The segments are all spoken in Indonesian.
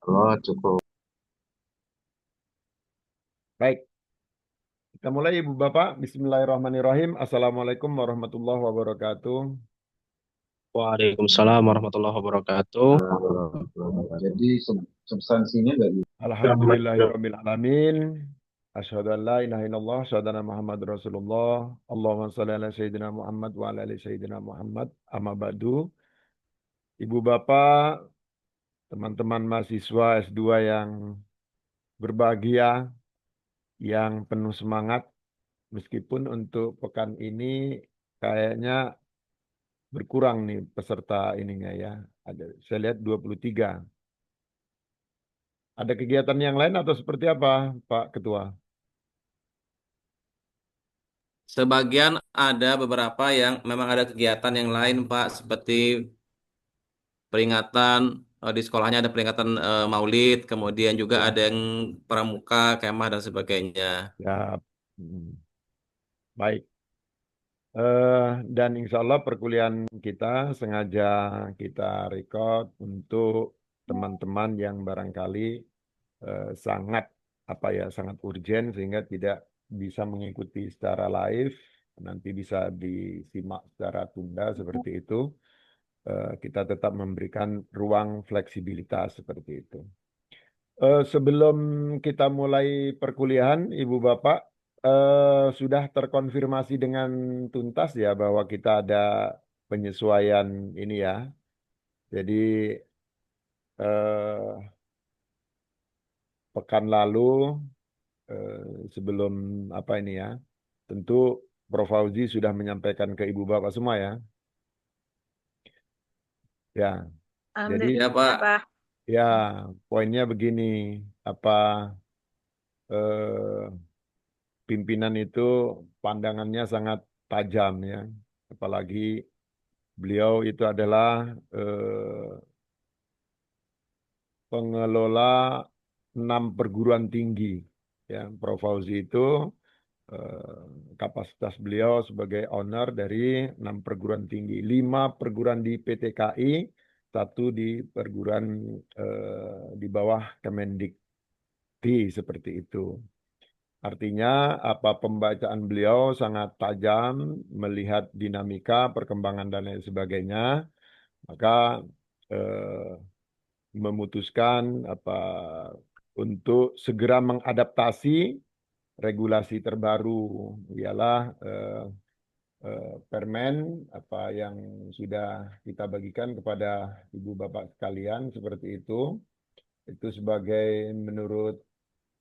Oh, cukup. Baik, kita mulai Ibu Bapak. Bismillahirrahmanirrahim. Assalamualaikum warahmatullahi wabarakatuh. Waalaikumsalam warahmatullahi wabarakatuh. Jadi substansinya dari Alhamdulillahirabbil alamin. Asyhadu an la ilaha illallah, asyhadu anna Muhammad Rasulullah. Allahumma shalli ala sayyidina Muhammad wa ala ali sayyidina Muhammad. Amma ba'du. Ibu Bapak, teman-teman mahasiswa S2 yang berbahagia, yang penuh semangat, meskipun untuk pekan ini kayaknya berkurang nih peserta ininya ya. Saya lihat 23. Ada kegiatan yang lain atau seperti apa, Pak Ketua? Sebagian ada beberapa yang memang ada kegiatan yang lain, Pak, seperti peringatan di sekolahnya ada peringatan Maulid, kemudian juga Ya, ada yang pramuka, kemah dan sebagainya. ya, baik. Eh, dan insya Allah perkuliahan kita sengaja kita record untuk teman-teman yang barangkali sangat apa ya sangat urgen sehingga tidak bisa mengikuti secara live, nanti bisa disimak secara tunda seperti itu. Kita tetap memberikan ruang fleksibilitas seperti itu. Sebelum kita mulai perkuliahan, Ibu Bapak, sudah terkonfirmasi dengan tuntas ya bahwa kita ada penyesuaian ini ya. Jadi eh, pekan lalu sebelum apa ini ya, tentu Prof. Fauzi sudah menyampaikan ke Ibu Bapak semua ya. Ya, jadi Ya, Alhamdulillah, Pak. Pak. ya poinnya begini, apa eh, pimpinan itu pandangannya sangat tajam ya. Apalagi beliau itu adalah pengelola 6 perguruan tinggi. Ya, Prof. Fauzi itu kapasitas beliau sebagai owner dari 6 perguruan tinggi, 5 perguruan di PTKI, satu di perguruan di bawah Kemendikti seperti itu. Artinya apa pembacaan beliau sangat tajam melihat dinamika, perkembangan dan lain sebagainya, maka eh, memutuskan apa untuk segera mengadaptasi regulasi terbaru ialah permen apa yang sudah kita bagikan kepada ibu bapak sekalian seperti itu sebagai menurut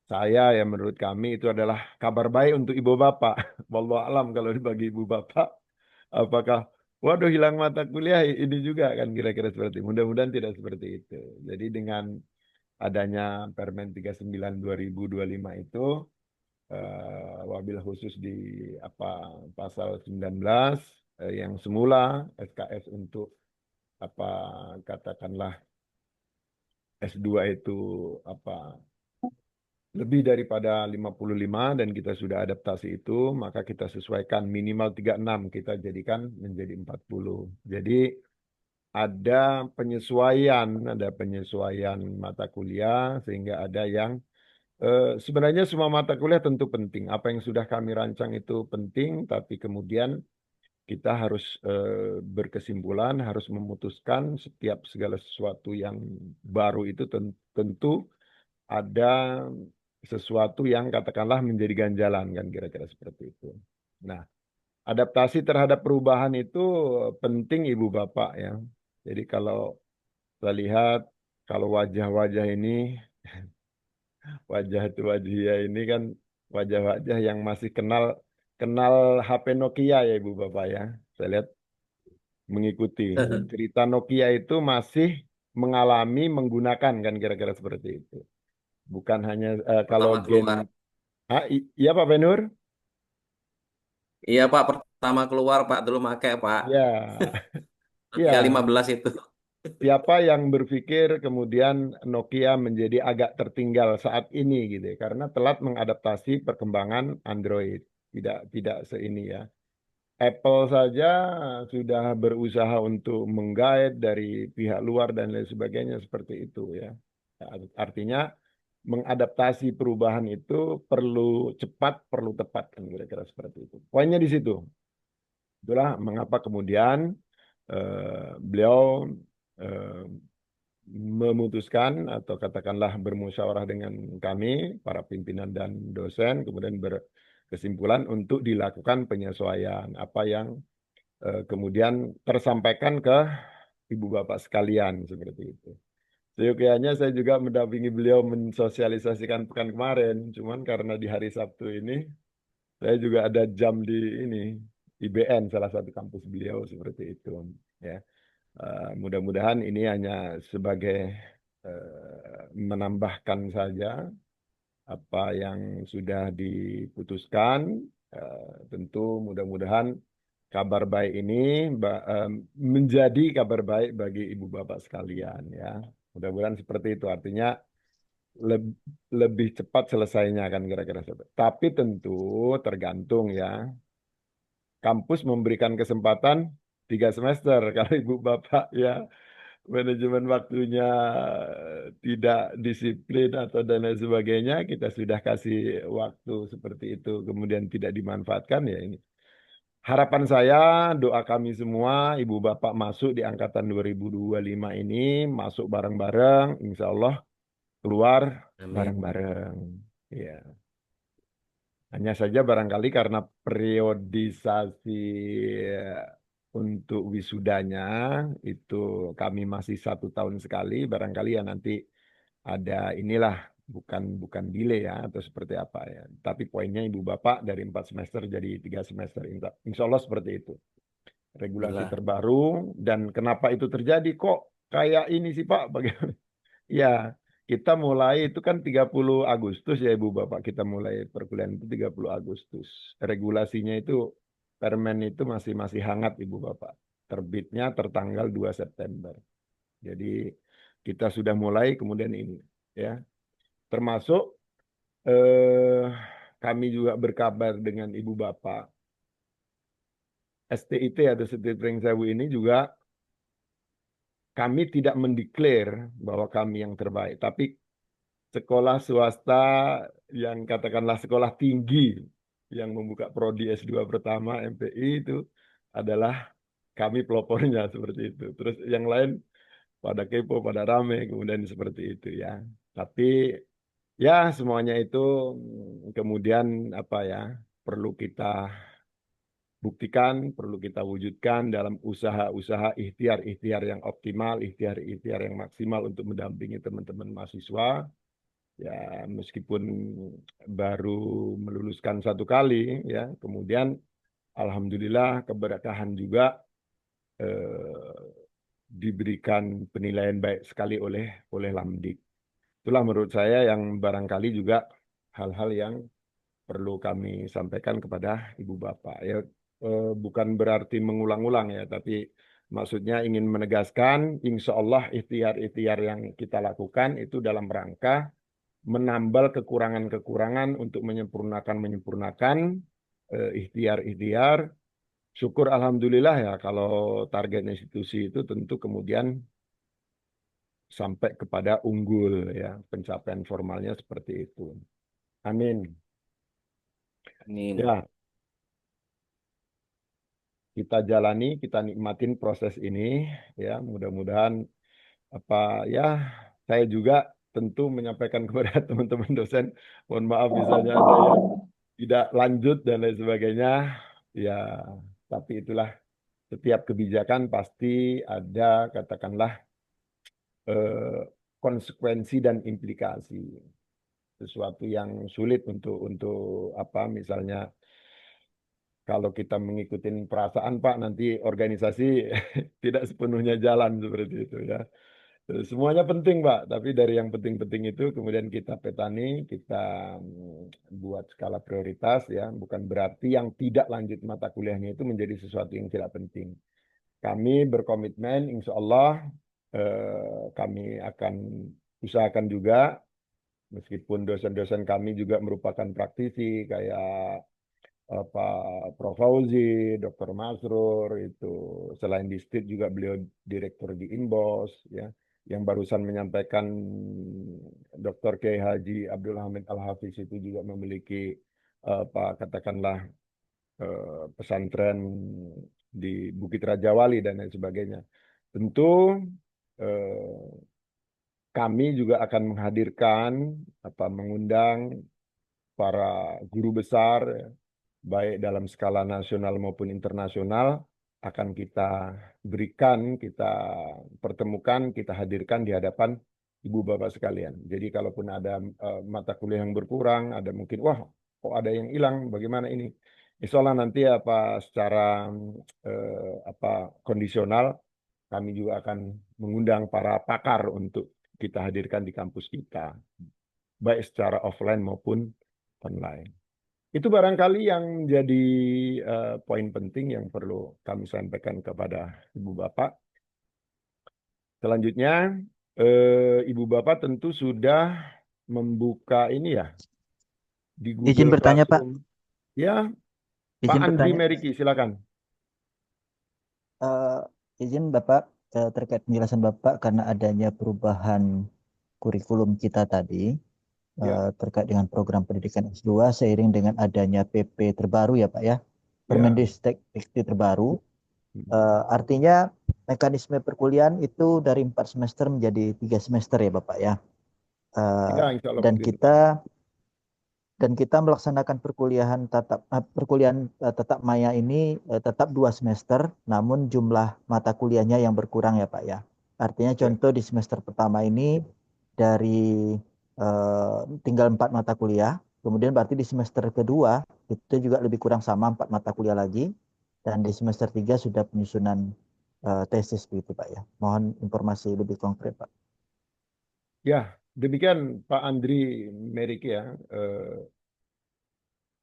saya ya menurut kami itu adalah kabar baik untuk ibu bapak. Wallahu alam kalau dibagi ibu bapak apakah waduh hilang mata kuliah ini juga kan kira-kira seperti itu. Mudah-mudahan tidak seperti itu. Jadi dengan adanya Permen 39 2025 itu wabil khusus di apa pasal 19 yang semula SKS untuk apa katakanlah S2 itu apa lebih daripada 55 dan kita sudah adaptasi itu, maka kita sesuaikan minimal 36 kita jadikan menjadi 40. Jadi ada penyesuaian mata kuliah sehingga ada yang sebenarnya semua mata kuliah tentu penting. Apa yang sudah kami rancang itu penting, tapi kemudian kita harus berkesimpulan, harus memutuskan setiap segala sesuatu yang baru itu tentu ada sesuatu yang katakanlah menjadi ganjalan kan kira-kira seperti itu. Nah, adaptasi terhadap perubahan itu penting Ibu Bapak ya. Jadi kalau saya lihat kalau wajah-wajah ini, wajah itu wajah ini kan wajah-wajah yang masih kenal kenal HP Nokia ya Ibu Bapak ya. Saya lihat mengikuti cerita Nokia itu masih mengalami menggunakan kan kira-kira seperti itu. Bukan hanya kalau Pertama gen keluar. Iya Pak Benur? Iya, Pak, pertama keluar, Pak, dulu make, Pak. Ya, Nokia iya. 15 itu. Siapa yang berpikir kemudian Nokia menjadi agak tertinggal saat ini gitu ya, karena telat mengadaptasi perkembangan Android. Tidak seini ya. Apple saja sudah berusaha untuk menggait dari pihak luar dan lain sebagainya seperti itu ya. Artinya mengadaptasi perubahan itu perlu cepat, perlu tepat kan kira-kira seperti itu. Poinnya di situ. Itulah mengapa kemudian beliau eh, memutuskan atau katakanlah bermusyawarah dengan kami, para pimpinan dan dosen, kemudian berkesimpulan untuk dilakukan penyesuaian apa yang kemudian tersampaikan ke ibu bapak sekalian seperti itu. Seyogyanya saya juga mendampingi beliau mensosialisasikan pekan kemarin, cuman karena di hari Sabtu ini saya juga ada jam di ini IBN salah satu kampus beliau seperti itu ya. Mudah-mudahan ini hanya sebagai menambahkan saja apa yang sudah diputuskan. Tentu mudah-mudahan kabar baik ini menjadi kabar baik bagi ibu bapak sekalian ya. Mudah-mudahan seperti itu. Artinya lebih cepat selesainya kan kira-kira seperti itu. Tapi tentu tergantung ya. Kampus memberikan kesempatan 3 semester. Kalau ibu bapak ya manajemen waktunya tidak disiplin atau dan lain sebagainya, kita sudah kasih waktu seperti itu, kemudian tidak dimanfaatkan ya ini. Harapan saya, doa kami semua, ibu bapak masuk di angkatan 2025 ini, masuk bareng-bareng, insya Allah keluar Amin. bareng-bareng. Ya. Hanya saja barangkali karena periodisasi untuk wisudanya itu kami masih 1 tahun sekali, barangkali ya nanti ada inilah bukan bukan delay ya atau seperti apa ya. Tapi poinnya ibu bapak dari 4 semester jadi 3 semester, insya Allah seperti itu. Regulasi Alhamdulillah. terbaru dan kenapa itu terjadi kok kayak ini sih Pak? Bagaimana? Ya, kita mulai itu kan 30 Agustus ya Ibu Bapak. Kita mulai perkuliahan itu 30 Agustus. Regulasinya itu permen itu masih masih hangat Ibu Bapak. Terbitnya tertanggal 2 September. Jadi kita sudah mulai kemudian ini ya. Termasuk eh, kami juga berkabar dengan Ibu Bapak. STIT atau Siti Pring Sewu ini juga kami tidak mendeklar bahwa kami yang terbaik, tapi sekolah swasta yang katakanlah sekolah tinggi yang membuka prodi S2 pertama MPI itu adalah kami pelopornya seperti itu. Terus yang lain pada kepo, pada rame, kemudian seperti itu ya. Tapi ya semuanya itu kemudian apa ya perlu kita buktikan, perlu kita wujudkan dalam usaha-usaha ikhtiar-ikhtiar yang optimal, ikhtiar-ikhtiar yang maksimal untuk mendampingi teman-teman mahasiswa. Ya, meskipun baru meluluskan 1 kali, ya, kemudian alhamdulillah keberkahan juga eh, diberikan penilaian baik sekali oleh Lamdik. Itulah menurut saya yang barangkali juga hal-hal yang perlu kami sampaikan kepada Ibu Bapak. Ya, bukan berarti mengulang-ulang ya, tapi maksudnya ingin menegaskan, insya Allah ikhtiar-ikhtiar yang kita lakukan itu dalam rangka menambal kekurangan-kekurangan untuk menyempurnakan ikhtiar-ikhtiar. Syukur alhamdulillah ya kalau target institusi itu tentu kemudian sampai kepada unggul ya pencapaian formalnya seperti itu. Amin. Amin. Ya, kita jalani, kita nikmatin proses ini ya. Mudah-mudahan apa ya saya juga tentu menyampaikan kepada teman-teman dosen, mohon maaf misalnya ada yang tidak lanjut dan lain sebagainya. Ya, tapi itulah setiap kebijakan pasti ada katakanlah eh, konsekuensi dan implikasi. Sesuatu yang sulit untuk apa misalnya kalau kita mengikuti perasaan Pak nanti organisasi tidak sepenuhnya jalan seperti itu ya. Semuanya penting, Pak. Tapi dari yang penting-penting itu kemudian kita petani, kita buat skala prioritas ya. Bukan berarti yang tidak lanjut mata kuliahnya itu menjadi sesuatu yang tidak penting. Kami berkomitmen, insya Allah kami akan usahakan juga, meskipun dosen-dosen kami juga merupakan praktisi kayak Pak Prof. Fauzi, Dr. Masrur, itu selain di STIT juga beliau direktur di Inbos, ya, yang barusan menyampaikan Dr. Kiai Haji Abdul Hamid Al-Hafiz itu juga memiliki katakanlah pesantren di Bukit Raja Wali dan lain sebagainya. Tentu eh, kami juga akan menghadirkan mengundang para guru besar baik dalam skala nasional maupun internasional akan kita berikan, kita pertemukan, kita hadirkan di hadapan ibu bapak sekalian. Jadi kalaupun ada mata kuliah yang berkurang, ada mungkin wah kok ada yang hilang, bagaimana ini? Insya Allah nanti secara kondisional kami juga akan mengundang para pakar untuk kita hadirkan di kampus kita, baik secara offline maupun online. Itu barangkali yang menjadi poin penting yang perlu kami sampaikan kepada Ibu Bapak. Selanjutnya, Ibu Bapak tentu sudah membuka ini ya, di Izin Google bertanya, Pak. Classroom. Ya, Pak Izin Andri bertanya. Meriki, silakan. Eh, izin Bapak terkait penjelasan Bapak karena adanya perubahan kurikulum kita tadi Ya, terkait dengan program pendidikan S2 seiring dengan adanya PP terbaru ya Pak ya, ya. Permendikti terbaru. Artinya mekanisme perkuliahan itu dari 4 semester menjadi 3 semester ya Bapak ya. Ya, insya Allah Dan begitu. kita melaksanakan perkuliahan tatap maya ini tetap 2 semester, namun jumlah mata kuliahnya yang berkurang ya Pak ya. Artinya Ya, contoh di semester pertama ini dari tinggal 4 mata kuliah, kemudian berarti di semester kedua itu juga lebih kurang sama 4 mata kuliah lagi, dan di semester 3 sudah penyusunan tesis begitu Pak ya. Mohon informasi lebih konkret Pak. ya, demikian Pak Andri Meriki ya.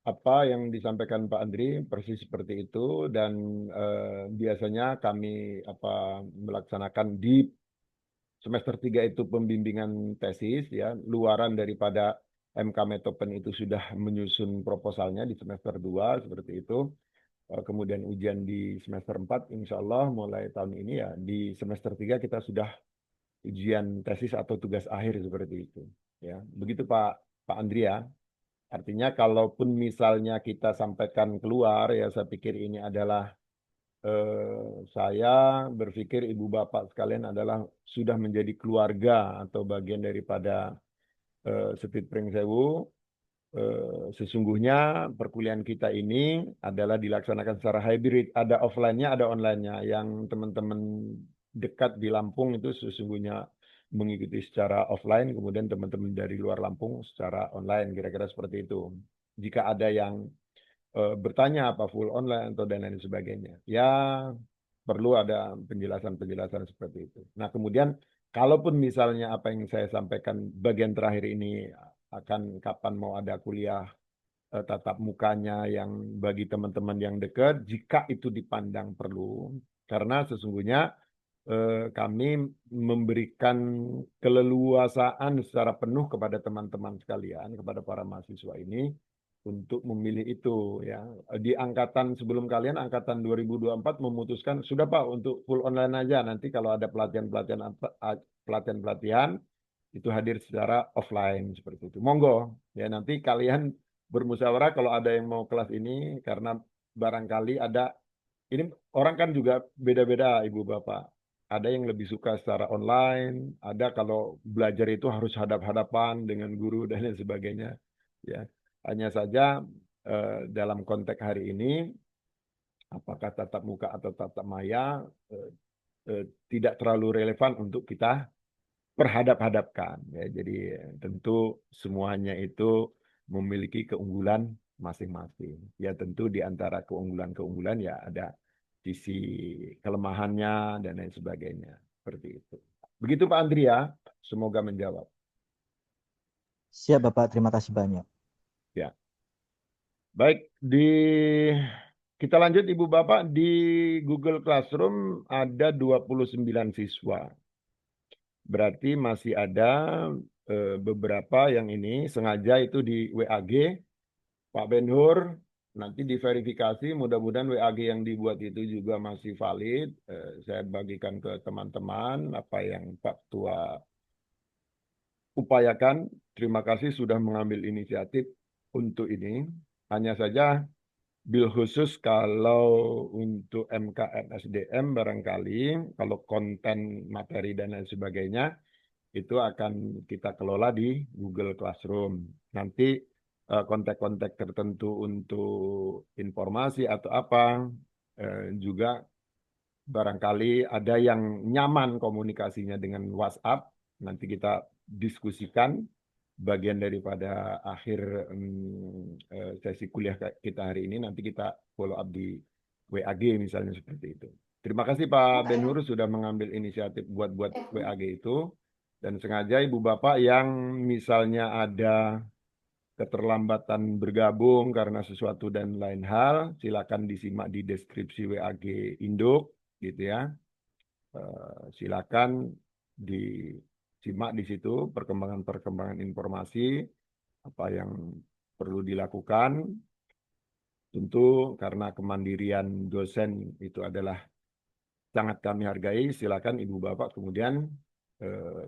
Apa yang disampaikan Pak Andri persis seperti itu, dan biasanya kami melaksanakan di semester 3 itu pembimbingan tesis ya, luaran daripada MK Metopen itu sudah menyusun proposalnya di semester 2 seperti itu. Kemudian ujian di semester 4 insya Allah mulai tahun ini ya, di semester 3 kita sudah ujian tesis atau tugas akhir seperti itu ya. Begitu Pak Andri ya. Artinya kalaupun misalnya kita sampaikan keluar ya, saya pikir ini adalah saya berpikir ibu bapak sekalian adalah sudah menjadi keluarga atau bagian daripada Sepit Pring Sewu. Sesungguhnya perkuliahan kita ini adalah dilaksanakan secara hybrid, ada offline-nya, ada online-nya. Yang teman-teman dekat di Lampung itu sesungguhnya mengikuti secara offline, kemudian teman-teman dari luar Lampung secara online, kira-kira seperti itu. Jika ada yang bertanya apa full online atau dan lain sebagainya, ya perlu ada penjelasan-penjelasan seperti itu. Nah, kemudian kalaupun misalnya apa yang saya sampaikan bagian terakhir ini akan kapan mau ada kuliah tatap mukanya yang bagi teman-teman yang dekat, jika itu dipandang perlu, karena sesungguhnya kami memberikan keleluasaan secara penuh kepada teman-teman sekalian, kepada para mahasiswa ini untuk memilih itu ya. Di angkatan sebelum kalian, angkatan 2024 memutuskan sudah Pak untuk full online aja, nanti kalau ada pelatihan-pelatihan itu hadir secara offline seperti itu. Monggo ya, nanti kalian bermusyawarah kalau ada yang mau kelas ini, karena barangkali ada ini orang kan juga beda-beda Ibu Bapak. Ada yang lebih suka secara online, ada kalau belajar itu harus hadap-hadapan dengan guru dan lain sebagainya. Ya, hanya saja dalam konteks hari ini, apakah tatap muka atau tatap maya tidak terlalu relevan untuk kita perhadap-hadapkan. Ya, jadi tentu semuanya itu memiliki keunggulan masing-masing. Ya tentu di antara keunggulan-keunggulan ya ada sisi kelemahannya dan lain sebagainya. Seperti itu. Begitu Pak Andria, semoga menjawab. Siap Bapak, terima kasih banyak. Ya. Baik, kita lanjut Ibu Bapak, di Google Classroom ada 29 siswa. Berarti masih ada beberapa yang ini sengaja itu di WAG. Pak Ben-Hur, nanti diverifikasi, mudah-mudahan WAG yang dibuat itu juga masih valid. Saya bagikan ke teman-teman apa yang Pak Ketua upayakan. Terima kasih sudah mengambil inisiatif untuk ini. Hanya saja bil khusus kalau untuk MKN SDM barangkali kalau konten materi dan lain sebagainya itu akan kita kelola di Google Classroom. Nanti kontak-kontak tertentu untuk informasi atau apa juga barangkali ada yang nyaman komunikasinya dengan WhatsApp. Nanti kita diskusikan bagian daripada akhir sesi kuliah kita hari ini. Nanti kita follow up di WAG misalnya seperti itu. Terima kasih Pak Ben-Hur sudah mengambil inisiatif buat WAG itu. Dan sengaja Ibu Bapak yang misalnya ada keterlambatan bergabung karena sesuatu dan lain hal, silakan disimak di deskripsi WAG Induk, gitu ya. Silakan disimak di situ perkembangan-perkembangan informasi, apa yang perlu dilakukan. Tentu karena kemandirian dosen itu adalah sangat kami hargai, silakan Ibu Bapak kemudian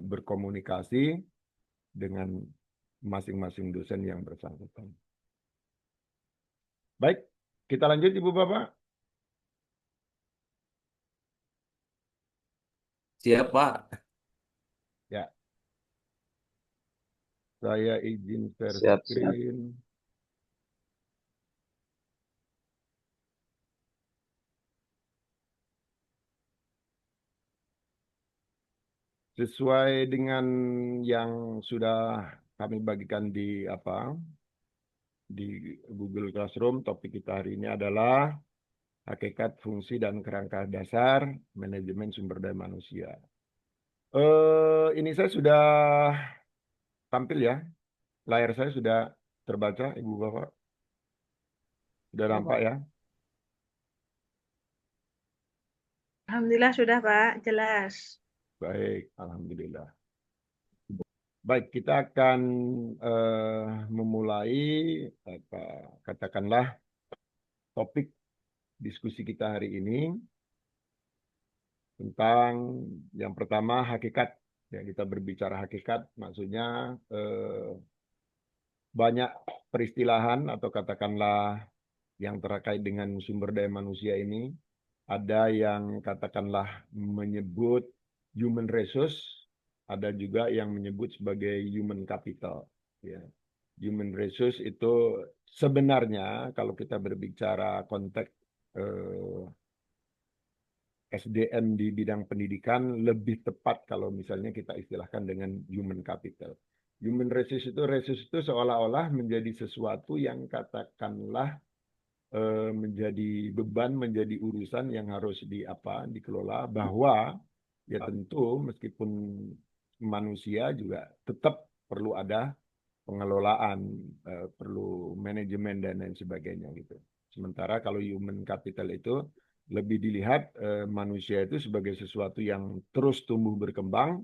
berkomunikasi dengan masing-masing dosen yang bersangkutan. Baik, kita lanjut Ibu Bapak. Siap, Pak. Ya, saya izin share Siap, siap. screen. Sesuai dengan yang sudah kami bagikan di Google Classroom, topik kita hari ini adalah hakikat, fungsi, dan kerangka dasar manajemen sumber daya manusia. Ini saya sudah tampil ya, layar saya sudah terbaca, Ibu Bapak. Sudah nampak ya? Alhamdulillah sudah Pak, jelas. Baik, alhamdulillah. Baik, kita akan memulai katakanlah topik diskusi kita hari ini tentang yang pertama hakikat. Ya, kita berbicara hakikat, maksudnya banyak peristilahan atau katakanlah yang terkait dengan sumber daya manusia ini. Ada yang katakanlah menyebut human resource, ada juga yang menyebut sebagai human capital. Ya. Human resource itu sebenarnya kalau kita berbicara konteks SDM di bidang pendidikan lebih tepat kalau misalnya kita istilahkan dengan human capital. Human resource itu seolah-olah menjadi sesuatu yang katakanlah menjadi beban, menjadi urusan yang harus dikelola, bahwa ya tentu meskipun manusia juga tetap perlu ada pengelolaan, perlu manajemen dan lain sebagainya gitu. Sementara kalau human capital itu lebih dilihat manusia itu sebagai sesuatu yang terus tumbuh berkembang,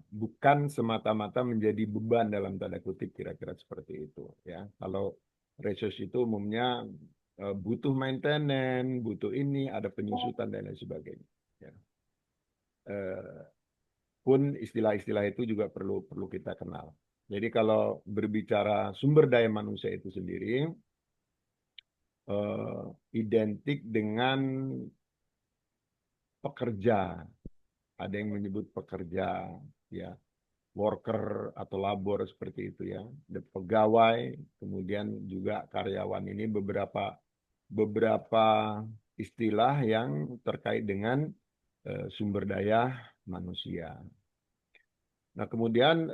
bukan semata-mata menjadi beban dalam tanda kutip, kira-kira seperti itu ya. Kalau resource itu umumnya butuh maintenance, butuh ini, ada penyusutan dan lain sebagainya. Ya. Pun istilah-istilah itu juga perlu kita kenal. Jadi kalau berbicara sumber daya manusia itu sendiri identik dengan pekerja. Ada yang menyebut pekerja, ya, worker atau labor seperti itu ya. Ada pegawai, kemudian juga karyawan. Ini beberapa istilah yang terkait dengan sumber daya manusia. Nah, kemudian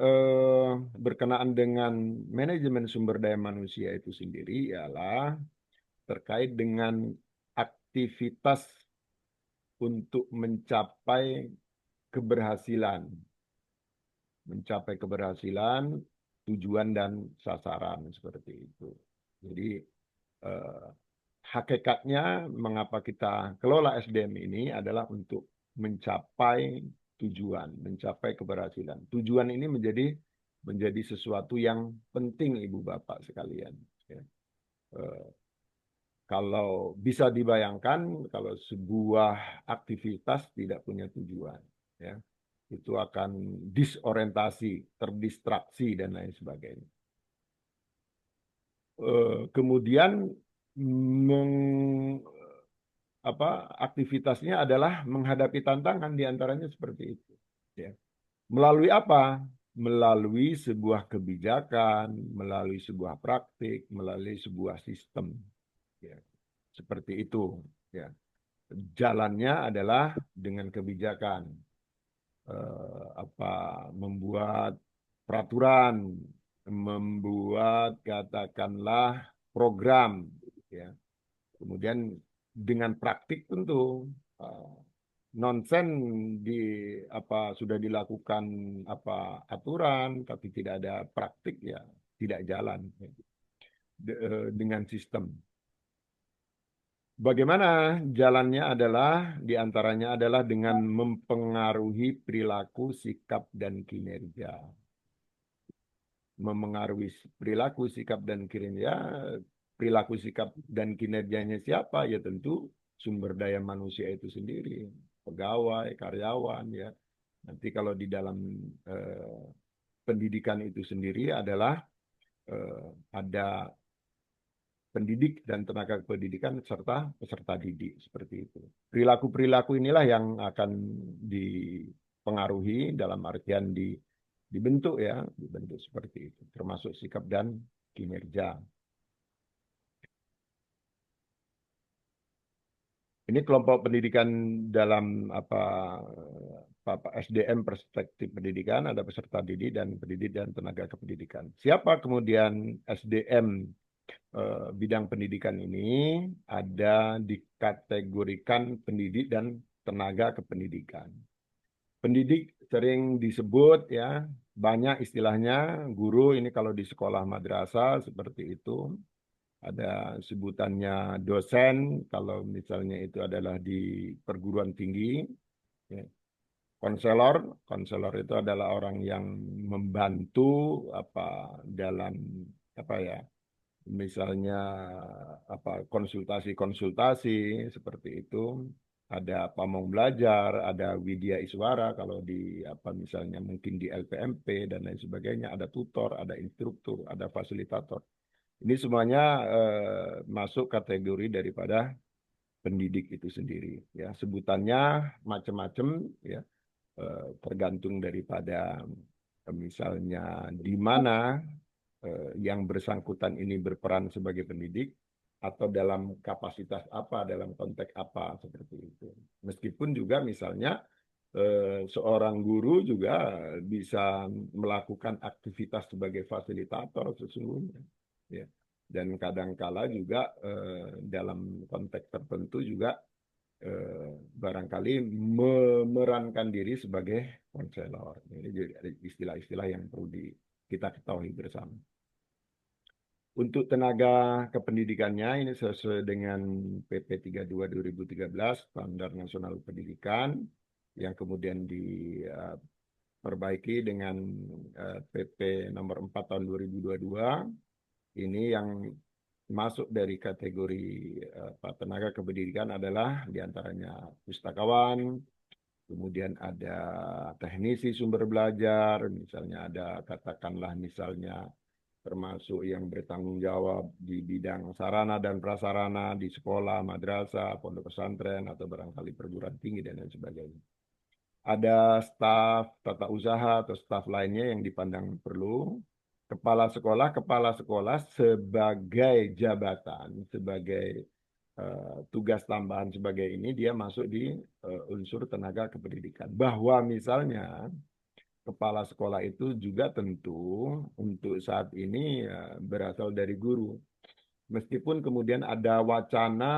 berkenaan dengan manajemen sumber daya manusia itu sendiri ialah terkait dengan aktivitas untuk mencapai keberhasilan, tujuan dan sasaran seperti itu. Jadi hakikatnya mengapa kita kelola SDM ini adalah untuk mencapai tujuan, mencapai keberhasilan. Tujuan ini menjadi sesuatu yang penting Ibu Bapak sekalian. Ya. Kalau bisa dibayangkan, kalau sebuah aktivitas tidak punya tujuan, ya, itu akan disorientasi, terdistraksi dan lain sebagainya. Kemudian aktivitasnya adalah menghadapi tantangan, diantaranya seperti itu. Ya. Melalui apa? Melalui sebuah kebijakan, melalui sebuah praktik, melalui sebuah sistem. Ya. Seperti itu. Ya. Jalannya adalah dengan kebijakan, membuat peraturan, membuat katakanlah program, ya. Kemudian dengan praktik tentu nonsen sudah dilakukan aturan tapi tidak ada praktik, ya tidak jalan, ya. Dengan sistem. Bagaimana jalannya adalah diantaranya adalah dengan mempengaruhi perilaku, sikap, dan kinerja. Memengaruhi perilaku, sikap, dan kinerja. Perilaku, sikap, dan kinerjanya siapa? Ya tentu sumber daya manusia itu sendiri. Pegawai, karyawan, ya. Nanti kalau di dalam pendidikan itu sendiri adalah ada pendidik dan tenaga pendidikan serta peserta didik, seperti itu. Perilaku-perilaku inilah yang akan dipengaruhi dalam artian dibentuk, ya, dibentuk seperti itu, termasuk sikap dan kinerja. Ini kelompok pendidikan dalam SDM perspektif pendidikan, ada peserta didik dan pendidik dan tenaga kependidikan. Siapa kemudian SDM bidang pendidikan ini? Ada dikategorikan pendidik dan tenaga kependidikan. Pendidik sering disebut, ya, banyak istilahnya. Guru ini kalau di sekolah madrasah seperti itu. Ada sebutannya dosen kalau misalnya itu adalah di perguruan tinggi. Ya. Konselor itu adalah orang yang membantu dalam misalnya konsultasi-konsultasi seperti itu. Ada pamong belajar, ada widya iswara kalau di misalnya mungkin di LPMP dan lain sebagainya, ada tutor, ada instruktur, ada fasilitator. Ini semuanya masuk kategori daripada pendidik itu sendiri, ya. Sebutannya macam-macam, ya, tergantung daripada misalnya di mana yang bersangkutan ini berperan sebagai pendidik atau dalam kapasitas apa, dalam konteks apa, seperti itu. Meskipun juga misalnya seorang guru juga bisa melakukan aktivitas sebagai fasilitator sesungguhnya, ya. Dan kadangkala juga dalam konteks tertentu juga barangkali memerankan diri sebagai konselor. Ini jadi istilah-istilah yang perlu kita ketahui bersama. Untuk tenaga kependidikannya ini sesuai dengan PP 32 2013, Standar Nasional Pendidikan, yang kemudian diperbaiki dengan PP nomor 4 tahun 2022. Ini yang masuk dari kategori tenaga kependidikan adalah diantaranya pustakawan, kemudian ada teknisi sumber belajar, misalnya ada katakanlah misalnya termasuk yang bertanggung jawab di bidang sarana dan prasarana di sekolah, madrasah, pondok pesantren, atau barangkali perguruan tinggi dan lain sebagainya. Ada staf tata usaha atau staf lainnya yang dipandang perlu. Kepala sekolah sebagai jabatan, sebagai tugas tambahan sebagai ini, dia masuk di unsur tenaga kependidikan. Bahwa misalnya kepala sekolah itu juga tentu untuk saat ini berasal dari guru. Meskipun kemudian ada wacana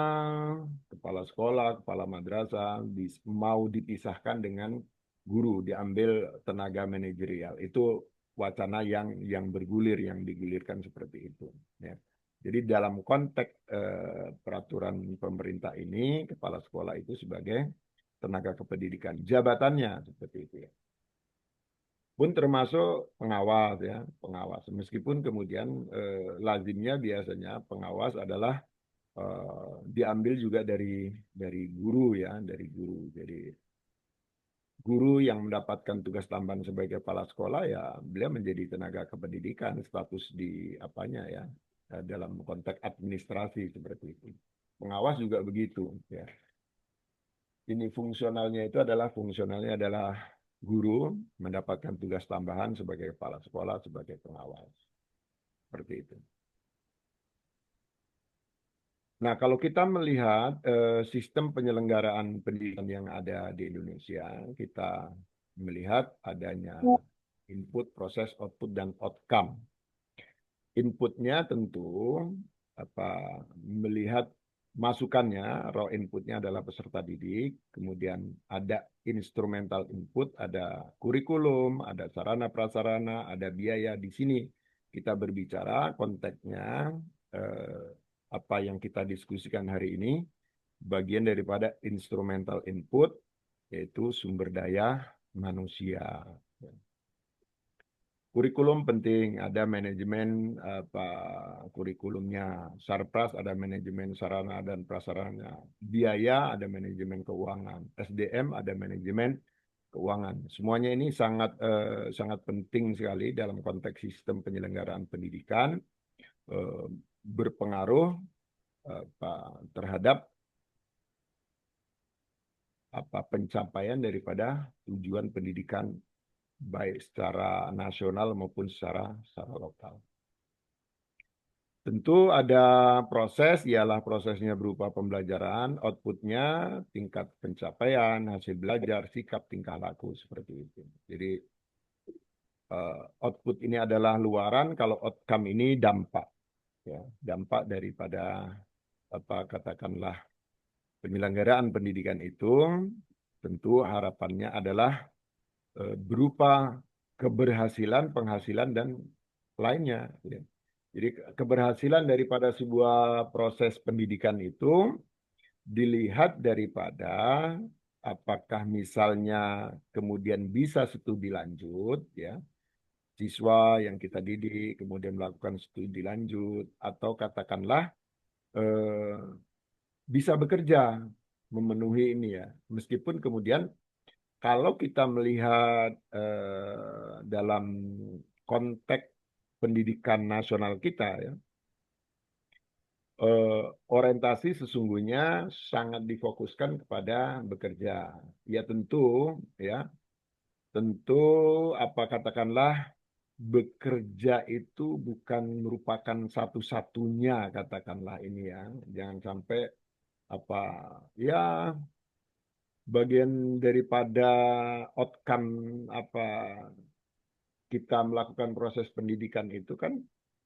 kepala sekolah, kepala madrasah mau dipisahkan dengan guru, diambil tenaga manajerial. Itu wacana yang bergulir, yang digulirkan seperti itu, ya. Jadi dalam konteks peraturan pemerintah ini, kepala sekolah itu sebagai tenaga kependidikan, jabatannya seperti itu, ya. Pun termasuk pengawas, ya, pengawas. Meskipun kemudian lazimnya biasanya pengawas adalah diambil juga dari guru, ya, dari guru. Jadi guru yang mendapatkan tugas tambahan sebagai kepala sekolah ya beliau menjadi tenaga kependidikan, status di apanya ya, dalam konteks administrasi seperti itu. Pengawas juga begitu ya. Ini fungsionalnya adalah guru mendapatkan tugas tambahan sebagai kepala sekolah, sebagai pengawas. Seperti itu. Nah, kalau kita melihat sistem penyelenggaraan pendidikan yang ada di Indonesia, kita melihat adanya input, proses, output, dan outcome. Inputnya tentu melihat masukannya, raw inputnya adalah peserta didik, kemudian ada instrumental input, ada kurikulum, ada sarana prasarana, ada biaya. Di sini kita berbicara konteksnya apa yang kita diskusikan hari ini, bagian daripada instrumental input, yaitu sumber daya manusia. Kurikulum penting, ada manajemen kurikulumnya. Sarpras ada manajemen sarana dan prasarana. Biaya ada manajemen keuangan. SDM ada manajemen keuangan. Semuanya ini sangat penting sekali dalam konteks sistem penyelenggaraan pendidikan, berpengaruh terhadap pencapaian daripada tujuan pendidikan baik secara nasional maupun secara lokal. Tentu ada proses, ialah prosesnya berupa pembelajaran, outputnya tingkat pencapaian, hasil belajar, sikap, tingkah laku, seperti itu. Jadi output ini adalah luaran, kalau outcome ini dampak. Ya, dampak daripada katakanlah penyelenggaraan pendidikan itu, tentu harapannya adalah berupa keberhasilan, penghasilan, dan lainnya. Jadi keberhasilan daripada sebuah proses pendidikan itu dilihat daripada apakah misalnya kemudian bisa studi lanjut, ya, siswa yang kita didik kemudian melakukan studi lanjut, atau katakanlah bisa bekerja memenuhi ini ya, meskipun kemudian kalau kita melihat dalam konteks pendidikan nasional kita ya, orientasi sesungguhnya sangat difokuskan kepada bekerja. Ya tentu katakanlah bekerja itu bukan merupakan satu-satunya katakanlah ini ya. Jangan sampai bagian daripada outcome kita melakukan proses pendidikan itu kan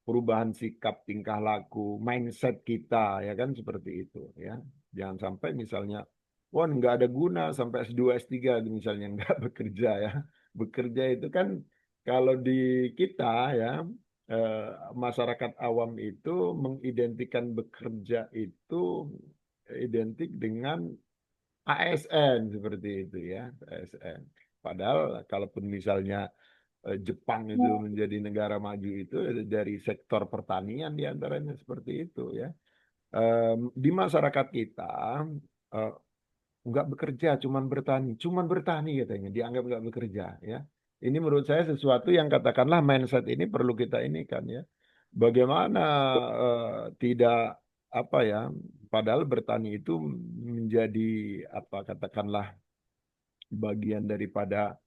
perubahan sikap, tingkah laku, mindset kita ya kan, seperti itu ya. Jangan sampai misalnya nggak ada guna sampai S2 S3 misalnya nggak bekerja ya. Bekerja itu kan kalau di kita ya, masyarakat awam itu mengidentikan bekerja itu identik dengan ASN seperti itu ya, ASN. Padahal kalaupun misalnya Jepang itu menjadi negara maju itu dari sektor pertanian diantaranya seperti itu ya. Di masyarakat kita nggak bekerja, cuman bertani katanya, dianggap nggak bekerja ya. Ini menurut saya sesuatu yang katakanlah mindset ini perlu kita ini kan ya. Bagaimana tidak padahal bertani itu menjadi katakanlah bagian daripada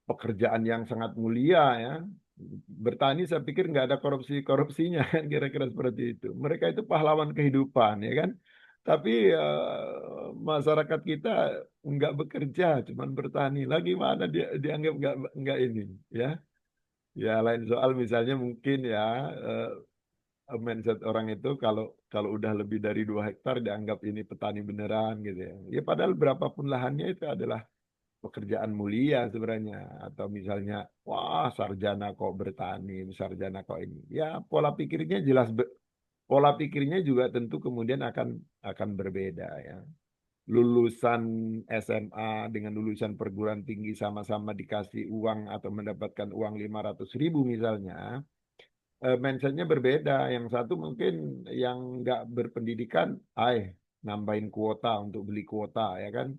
pekerjaan yang sangat mulia ya. Bertani saya pikir nggak ada korupsinya kan, kira-kira seperti itu. Mereka itu pahlawan kehidupan ya kan. Tapi masyarakat kita nggak bekerja, cuman bertani. Lagi mana dia dianggap nggak ini ya. Ya lain soal misalnya mungkin ya mindset orang itu kalau udah lebih dari 2 hektar dianggap ini petani beneran gitu ya. Ya padahal berapapun lahannya itu adalah pekerjaan mulia sebenarnya. Atau misalnya wah sarjana kok bertani, sarjana kok ini. Ya pola pikirnya jelas pola pikirnya juga tentu kemudian akan berbeda ya. Lulusan SMA dengan lulusan perguruan tinggi sama-sama dikasih uang atau mendapatkan uang 500.000 misalnya, mindsetnya berbeda. Yang satu mungkin yang nggak berpendidikan, nambahin kuota untuk beli kuota ya kan,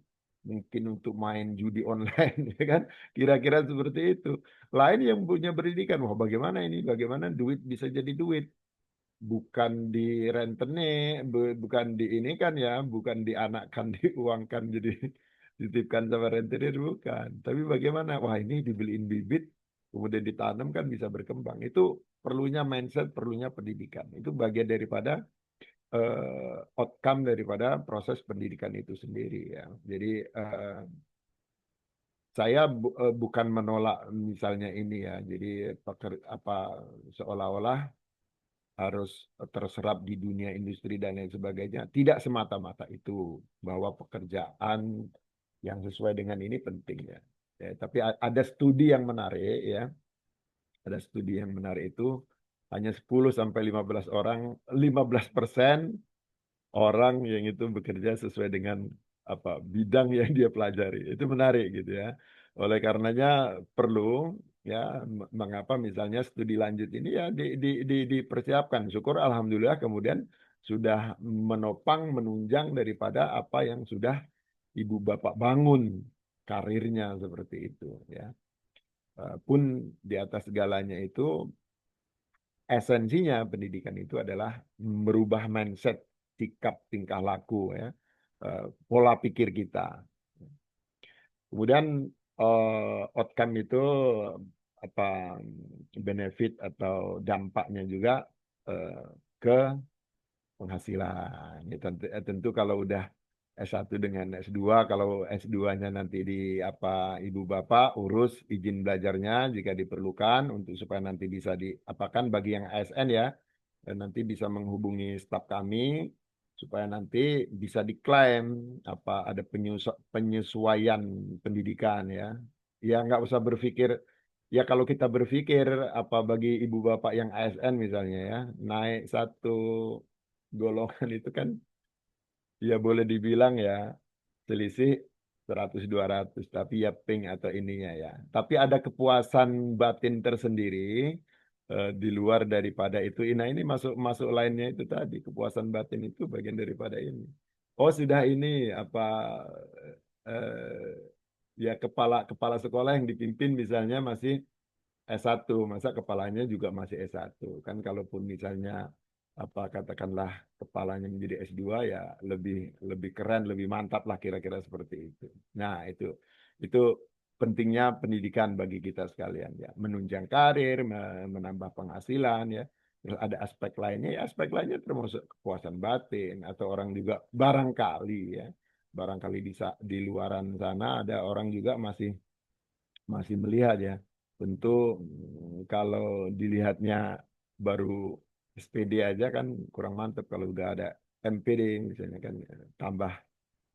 mungkin untuk main judi online, ya kan? Kira-kira seperti itu. Lain yang punya pendidikan, wah bagaimana ini, bagaimana duit bisa jadi duit, bukan di rentene, bukan di ini kan ya, bukan dianakkan, diuangkan, jadi dititipkan sama rentenir, bukan. Tapi bagaimana, wah ini dibeliin bibit, kemudian ditanam kan bisa berkembang. Itu perlunya mindset, perlunya pendidikan. Itu bagian daripada outcome daripada proses pendidikan itu sendiri ya. Jadi saya bukan menolak misalnya ini ya. Jadi apa seolah-olah harus terserap di dunia industri dan lain sebagainya. Tidak semata-mata itu bahwa pekerjaan yang sesuai dengan ini penting ya. Ya, tapi ada studi yang menarik ya. Ada studi yang menarik itu hanya 10 sampai 15 orang, 15% orang yang itu bekerja sesuai dengan apa bidang yang dia pelajari. Itu menarik gitu ya. Oleh karenanya perlu ya mengapa misalnya studi lanjut ini ya dipersiapkan. Syukur alhamdulillah kemudian sudah menopang menunjang daripada apa yang sudah ibu bapak bangun karirnya seperti itu ya. Pun di atas segalanya itu esensinya pendidikan itu adalah merubah mindset, sikap, tingkah laku ya, pola pikir kita. Kemudian outcome itu apa benefit atau dampaknya juga ke penghasilan. Ya, tentu kalau udah S1 dengan S2, kalau S2-nya nanti di apa ibu bapak urus izin belajarnya jika diperlukan untuk supaya nanti bisa diapakan bagi yang ASN ya, dan nanti bisa menghubungi staf kami supaya nanti bisa diklaim apa ada penyesuaian pendidikan ya. Ya nggak usah berpikir ya kalau kita berpikir apa bagi ibu bapak yang ASN misalnya ya naik satu golongan itu kan ya boleh dibilang ya selisih 100-200 tapi ya pink atau ininya ya. Tapi ada kepuasan batin tersendiri di luar daripada itu. Nah ini masuk masuk lainnya itu tadi kepuasan batin itu bagian daripada ini. Oh sudah ini apa eh, ya kepala kepala sekolah yang dipimpin misalnya masih S1, masa kepalanya juga masih S1. Kan kalaupun misalnya apa katakanlah kepalanya menjadi S2 ya lebih lebih keren, lebih mantap lah kira-kira seperti itu. Nah, itu pentingnya pendidikan bagi kita sekalian ya, menunjang karir, menambah penghasilan ya. Terus ada aspek lainnya, ya aspek lainnya termasuk kepuasan batin atau orang juga barangkali ya, barangkali di luaran sana ada orang juga masih masih melihat ya. Tentu kalau dilihatnya baru SPD aja kan kurang mantap kalau udah ada MPD misalnya kan tambah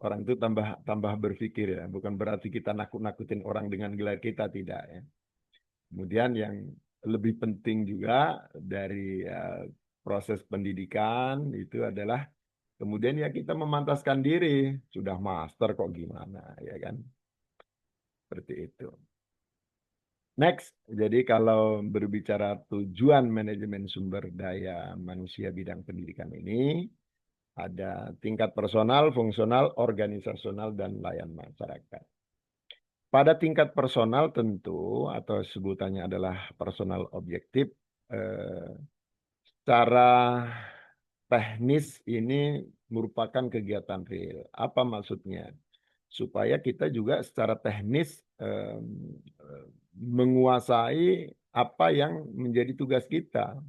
orang itu tambah tambah berpikir ya. Bukan berarti kita nakut-nakutin orang dengan gelar kita tidak ya. Kemudian yang lebih penting juga dari proses pendidikan itu adalah kemudian ya kita memantaskan diri sudah master kok gimana ya kan seperti itu. Next, jadi kalau berbicara tujuan manajemen sumber daya manusia bidang pendidikan ini, ada tingkat personal, fungsional, organisasional, dan layan masyarakat. Pada tingkat personal tentu, atau sebutannya adalah personal objektif, secara teknis ini merupakan kegiatan real. Apa maksudnya? Supaya kita juga secara teknis menguasai apa yang menjadi tugas kita.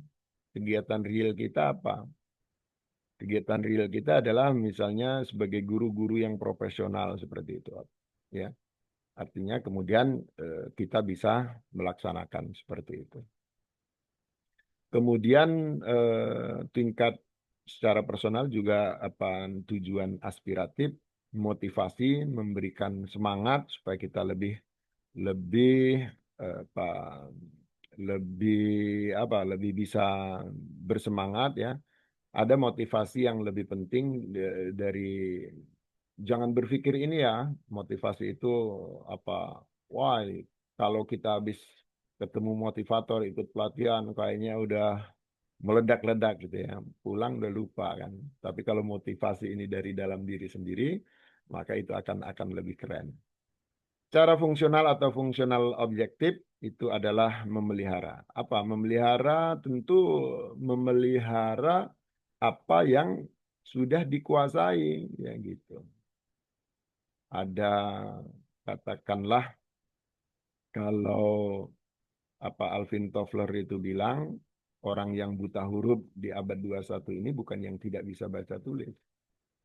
Kegiatan real kita apa? Kegiatan real kita adalah misalnya sebagai guru-guru yang profesional seperti itu. Ya, artinya kemudian kita bisa melaksanakan seperti itu. Kemudian tingkat secara personal juga apa tujuan aspiratif, motivasi, memberikan semangat supaya kita lebih apa lebih bisa bersemangat ya. Ada motivasi yang lebih penting dari jangan berpikir ini ya, motivasi itu apa? Wah, kalau kita habis ketemu motivator ikut pelatihan kayaknya udah meledak-ledak gitu ya. Pulang udah lupa kan. Tapi kalau motivasi ini dari dalam diri sendiri, maka itu akan lebih keren. Cara fungsional atau fungsional objektif itu adalah memelihara. Apa? Memelihara tentu memelihara apa yang sudah dikuasai, ya gitu. Ada katakanlah kalau apa Alvin Toffler itu bilang orang yang buta huruf di abad 21 ini bukan yang tidak bisa baca tulis,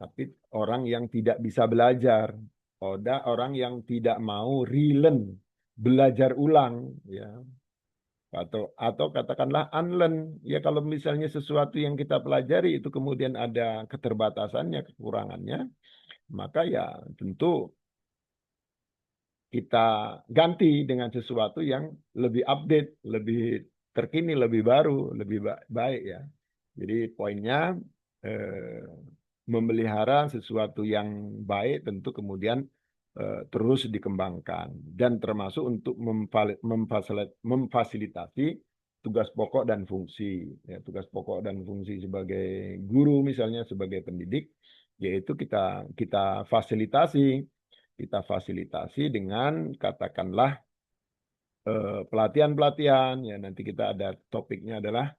tapi orang yang tidak bisa belajar. Ada orang yang tidak mau relearn, belajar ulang, ya. Atau katakanlah unlearn. Ya kalau misalnya sesuatu yang kita pelajari itu kemudian ada keterbatasannya, kekurangannya, maka ya tentu kita ganti dengan sesuatu yang lebih update, lebih terkini, lebih baru, lebih baik ya. Jadi poinnya eh, memelihara sesuatu yang baik tentu kemudian terus dikembangkan dan termasuk untuk memfasilitasi tugas pokok dan fungsi. Ya, tugas pokok dan fungsi sebagai guru misalnya sebagai pendidik yaitu kita fasilitasi dengan katakanlah pelatihan-pelatihan ya nanti kita ada topiknya adalah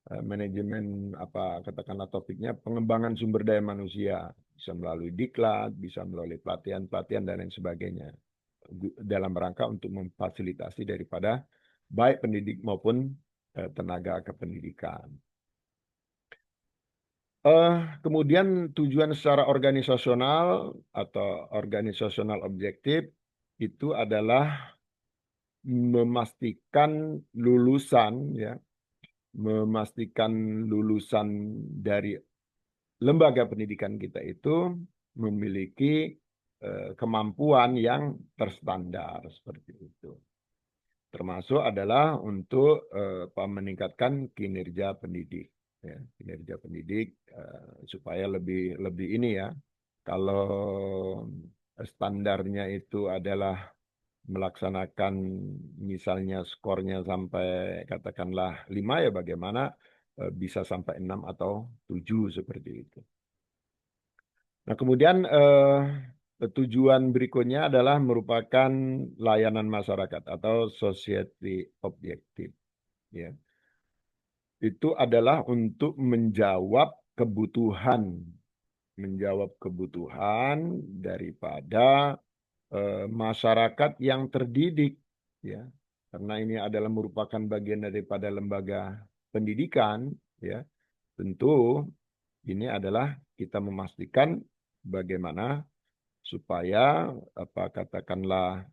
manajemen apa katakanlah topiknya pengembangan sumber daya manusia bisa melalui diklat, bisa melalui pelatihan-pelatihan dan lain sebagainya dalam rangka untuk memfasilitasi daripada baik pendidik maupun tenaga kependidikan. Kemudian tujuan secara organisasional atau organisasional objektif itu adalah memastikan lulusan ya, memastikan lulusan dari lembaga pendidikan kita itu memiliki kemampuan yang terstandar seperti itu. Termasuk adalah untuk meningkatkan kinerja pendidik. Ya, kinerja pendidik supaya lebih ini ya. Kalau standarnya itu adalah melaksanakan misalnya skornya sampai katakanlah 5 ya bagaimana bisa sampai 6 atau 7 seperti itu. Nah, kemudian tujuan berikutnya adalah merupakan layanan masyarakat atau society objektif. Ya. Itu adalah untuk menjawab kebutuhan daripada masyarakat yang terdidik, ya. Karena ini adalah merupakan bagian daripada lembaga pendidikan, ya. Tentu ini adalah kita memastikan bagaimana supaya apa katakanlah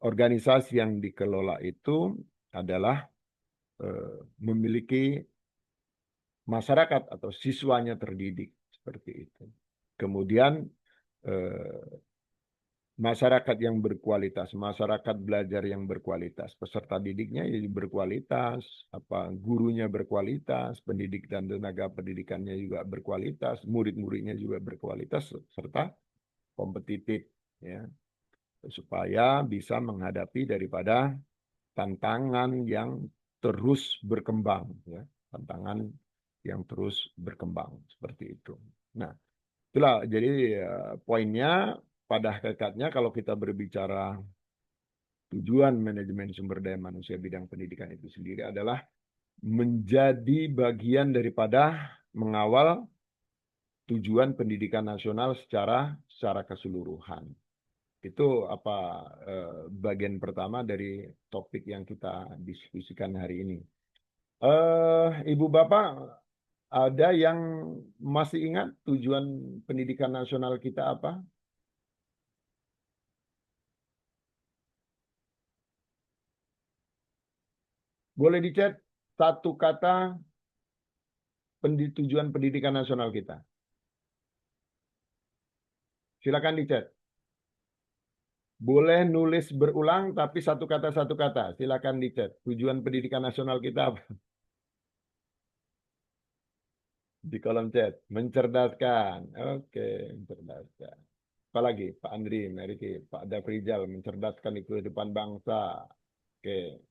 organisasi yang dikelola itu adalah memiliki masyarakat atau siswanya terdidik seperti itu. Kemudian masyarakat yang berkualitas, masyarakat belajar yang berkualitas, peserta didiknya berkualitas, apa gurunya berkualitas, pendidik dan tenaga pendidikannya juga berkualitas, murid-muridnya juga berkualitas serta kompetitif ya. Supaya bisa menghadapi daripada tantangan yang terus berkembang ya, tantangan yang terus berkembang seperti itu. Nah, itulah jadi poinnya pada hakikatnya kalau kita berbicara tujuan manajemen sumber daya manusia bidang pendidikan itu sendiri adalah menjadi bagian daripada mengawal tujuan pendidikan nasional secara keseluruhan. Itu apa bagian pertama dari topik yang kita diskusikan hari ini. Ibu Bapak, ada yang masih ingat tujuan pendidikan nasional kita apa? Boleh dicat satu kata tujuan pendidikan nasional kita. Silakan dicat. Boleh nulis berulang tapi satu kata. Silakan dicat. Tujuan pendidikan nasional kita apa? Di kolom chat. Mencerdaskan. Oke, mencerdaskan. Apalagi Pak Andri, Meriki, Pak Dafrizal, mencerdaskan kehidupan bangsa. Oke.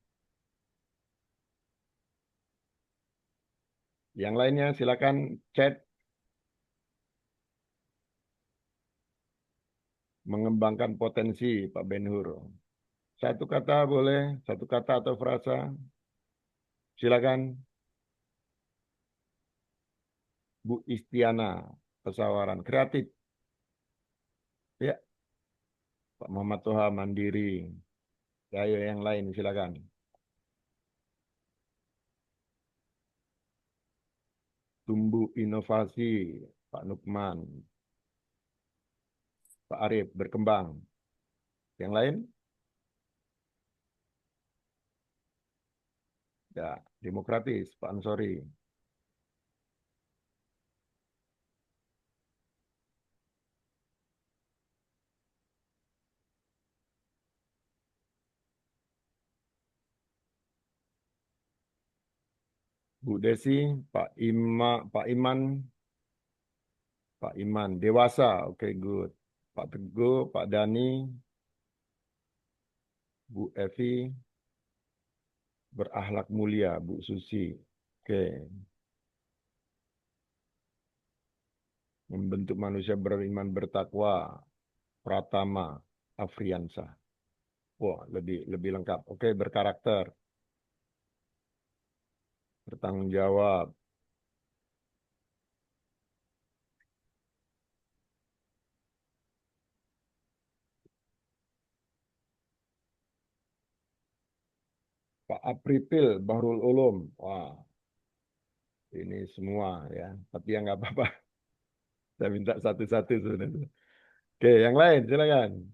Yang lainnya silakan chat. Mengembangkan potensi, Pak Ben-Hur. Satu kata boleh, satu kata atau frasa. Silakan, Bu Istiana, Pesawaran Kreatif. Ya, Pak Muhammad Toha Mandiri. Ayo yang lain, silakan. Tumbuh inovasi, Pak Nukman. Pak Arif, berkembang. Yang lain? Ya, demokratis, Pak Ansori. Bu Desi, Pak Iman, Pak Iman, dewasa, oke, good. Pak Teguh, Pak Dani, Bu Evi, berakhlak mulia, Bu Susi, oke. Membentuk manusia beriman bertakwa, Pratama, Afriansah. Wah, lebih lengkap. Oke, berkarakter, bertanggung jawab, Pak Apripil, Bahrul Ulum. Wah, ini semua ya. Tapi ya nggak apa-apa. Saya minta satu-satu sebenarnya. Oke, yang lain silakan.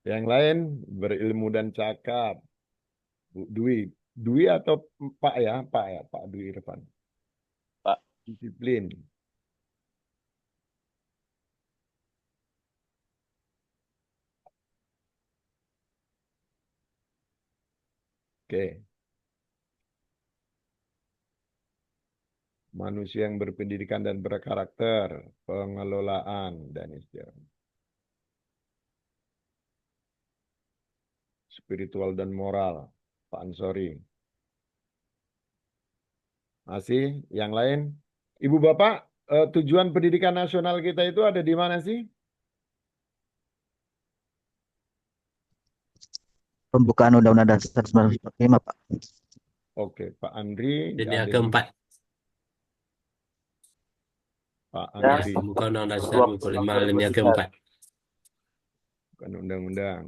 Yang lain berilmu dan cakap. Bu Dwi. Dwi atau Pak ya? Pak ya, Pak Dwi Irfan. Pak. Disiplin. Oke. Manusia yang berpendidikan dan berkarakter, pengelolaan dan istilahnya. Spiritual dan moral, Pak Ansori. Masih yang lain? Ibu Bapak, tujuan pendidikan nasional kita itu ada di mana sih? Pembukaan Undang-Undang Dasar 1945, Pak. Oke, Pak Andri. Jadi ada yang di keempat. Pak Ya, Andri. pembukaan Undang-Undang Dasar 45 alinea keempat. Bukan undang-undang.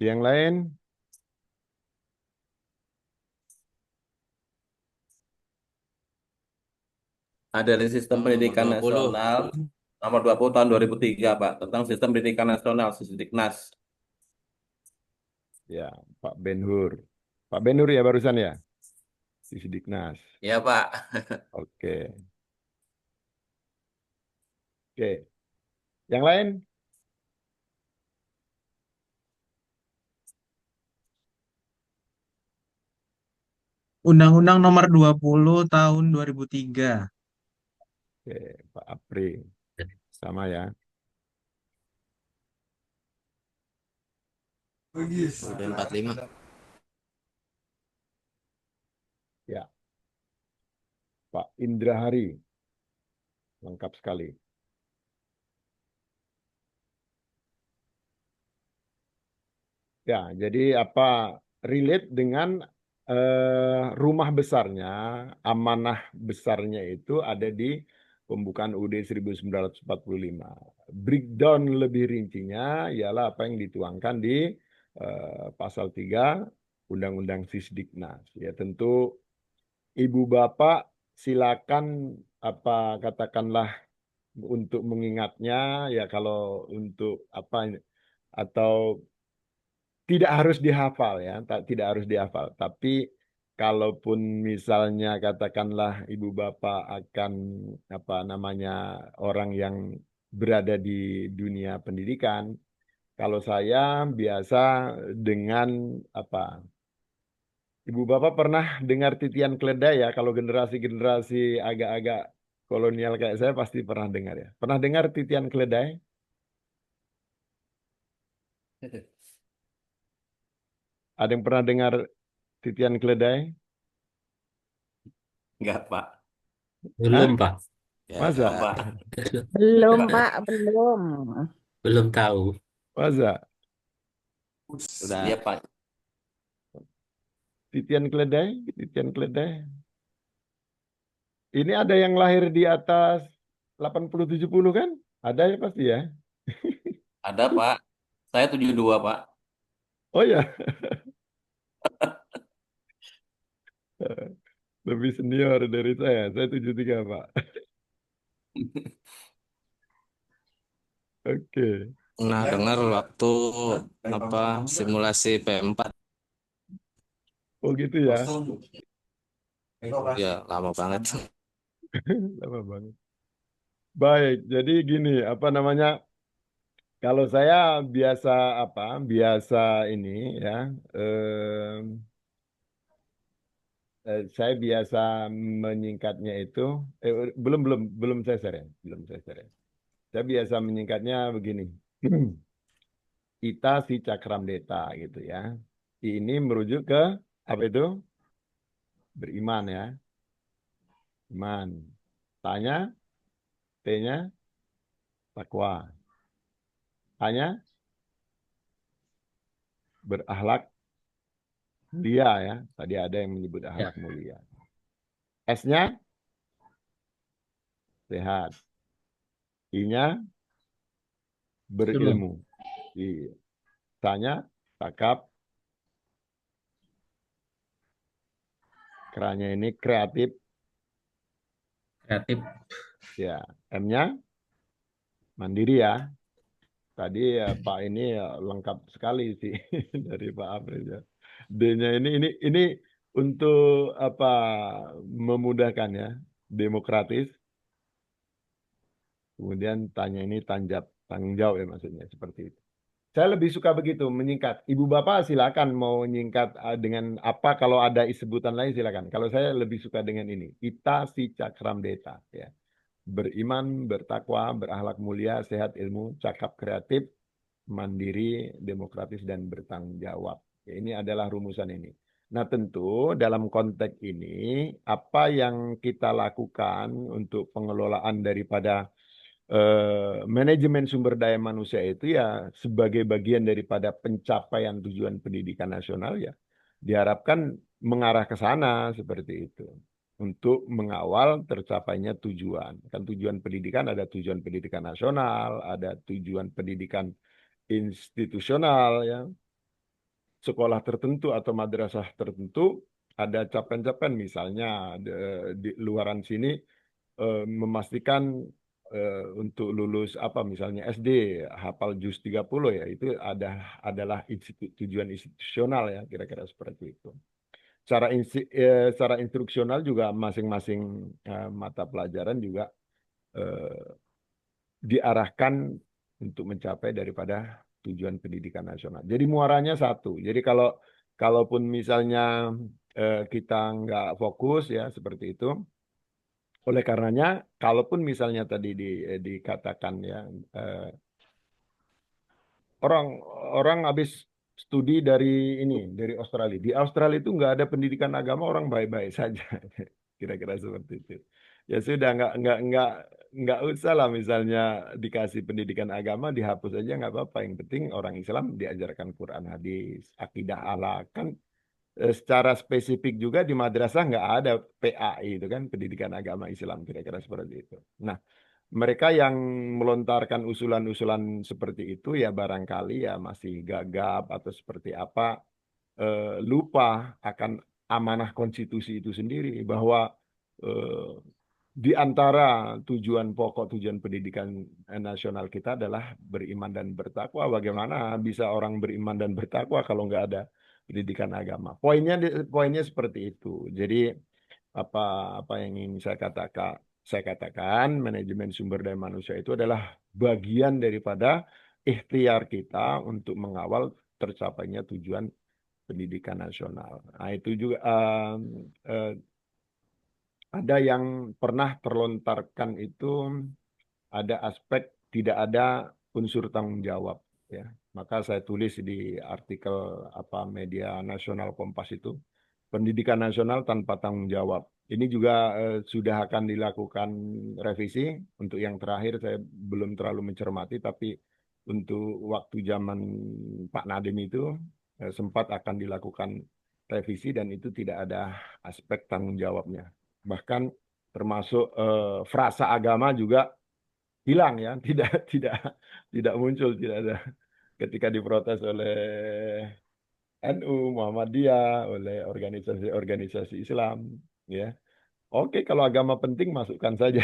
Yang lain? Ada di Sistem Pendidikan Nasional nomor 20 tahun 2003, Pak, tentang Sistem Pendidikan Nasional, Sisdiknas. Ya, Pak Ben-Hur. Pak Ben-Hur ya barusan ya? Sisdiknas. Ya, Pak. Oke. Oke. Yang lain? Undang-Undang Nomor 20 Tahun 2003. Oke, Pak Apri. Sama ya. Udah 45. Ya. Pak Indra Hari. Lengkap sekali. Ya, jadi apa relate dengan rumah besarnya, amanah besarnya itu ada di pembukaan UUD 1945. Breakdown lebih rincinya ialah apa yang dituangkan di pasal 3 Undang-Undang Sisdiknas. Ya, tentu Ibu Bapak silakan apa katakanlah untuk mengingatnya ya kalau untuk apa atau tidak harus dihafal ya, tidak harus dihafal. Tapi kalaupun misalnya katakanlah ibu bapak akan apa namanya orang yang berada di dunia pendidikan, kalau saya biasa dengan apa? Ibu bapak pernah dengar titian keledai ya? Kalau generasi-generasi agak-agak kolonial kayak saya pasti pernah dengar ya. Pernah dengar titian keledai? Ada yang pernah dengar titian keledai? Enggak, Pak. Hah? Belum, Pak. Ya, Masa? Pak. Belum, Pak. Pak, belum. belum tahu. Masa? Udah Iya, Pak. Titian keledai? Titian keledai? Ini ada yang lahir di atas 80-70 kan? Ada ya pasti ya? Ada, Pak. Saya 72, Pak. Oh ya, lebih senior dari saya. Saya 73, Pak. Oke. Pernah dengar waktu apa simulasi P4 Oh gitu ya. ya lama banget. Lama banget. Baik, jadi gini, apa namanya? Kalau saya biasa apa? Biasa ini ya. em, saya biasa menyingkatnya itu. Belum belum belum saya share, belum saya share. Saya biasa menyingkatnya begini. Ita si Cakramdeta gitu ya. Ini merujuk ke apa itu? Beriman ya. Iman. Tanya, T-nya takwa. Tanya, berakhlak mulia ya. Tadi ada yang menyebut ya. akhlak mulia. S-nya sehat. I-nya berilmu. Iya. Tanya, cakap. Keranya ini kreatif. Kreatif. Ya. M-nya mandiri ya. Tadi ya, Pak ini ya, lengkap sekali sih dari Pak April ya. D-nya ini untuk apa memudahkan ya, demokratis. Kemudian tanya ini tanggung jawab ya maksudnya seperti itu. Saya lebih suka begitu menyingkat. Ibu Bapak silakan mau nyingkat dengan apa kalau ada sebutan lain silakan. Kalau saya lebih suka dengan ini. Ita si Cakramdeta ya. Beriman, bertakwa, berakhlak mulia, sehat ilmu, cakap kreatif, mandiri, demokratis, dan bertanggung jawab. Ya, ini adalah rumusan ini. Nah, tentu dalam konteks ini, apa yang kita lakukan untuk pengelolaan daripada manajemen sumber daya manusia itu ya sebagai bagian daripada pencapaian tujuan pendidikan nasional ya diharapkan mengarah ke sana seperti itu untuk mengawal tercapainya tujuan. Kan tujuan pendidikan ada tujuan pendidikan nasional, ada tujuan pendidikan institusional ya, sekolah tertentu atau madrasah tertentu ada capaian-capaian misalnya di luaran sini memastikan untuk lulus apa misalnya SD hafal juz 30 ya itu adalah tujuan institusional ya kira-kira seperti itu. Secara instruksional juga masing-masing mata pelajaran juga eh, diarahkan untuk mencapai daripada tujuan pendidikan nasional. Jadi muaranya satu. Jadi kalaupun misalnya kita nggak fokus ya seperti itu, oleh karenanya kalaupun misalnya tadi dikatakan ya orang orang habis studi dari Australia. Di Australia itu nggak ada pendidikan agama, orang baik-baik saja. Kira-kira seperti itu. Ya sudah nggak usah lah misalnya dikasih pendidikan agama dihapus aja nggak apa-apa. Yang penting orang Islam diajarkan Quran hadis, akidah Allah kan secara spesifik juga di madrasah nggak ada PAI itu kan pendidikan agama Islam kira-kira seperti itu. Nah, mereka yang melontarkan usulan-usulan seperti itu ya barangkali ya masih gagap atau seperti apa lupa akan amanah konstitusi itu sendiri bahwa eh, di antara tujuan pokok tujuan pendidikan nasional kita adalah beriman dan bertakwa. Bagaimana bisa orang beriman dan bertakwa kalau nggak ada pendidikan agama? Poinnya seperti itu. Jadi apa apa yang ingin saya katakan manajemen sumber daya manusia itu adalah bagian daripada ikhtiar kita untuk mengawal tercapainya tujuan pendidikan nasional. Nah, itu juga eh, ada yang pernah terlontarkan itu ada aspek tidak ada unsur tanggung jawab ya. Maka saya tulis di artikel media nasional Kompas itu, pendidikan nasional tanpa tanggung jawab. Ini juga sudah akan dilakukan revisi. Untuk yang terakhir saya belum terlalu mencermati, tapi untuk waktu zaman Pak Nadiem itu sempat akan dilakukan revisi dan itu tidak ada aspek tanggung jawabnya. Bahkan termasuk frasa agama juga hilang ya, tidak muncul, tidak ada ketika diprotes oleh NU, Muhammadiyah, oleh organisasi-organisasi Islam, ya. Oke, kalau agama penting masukkan saja,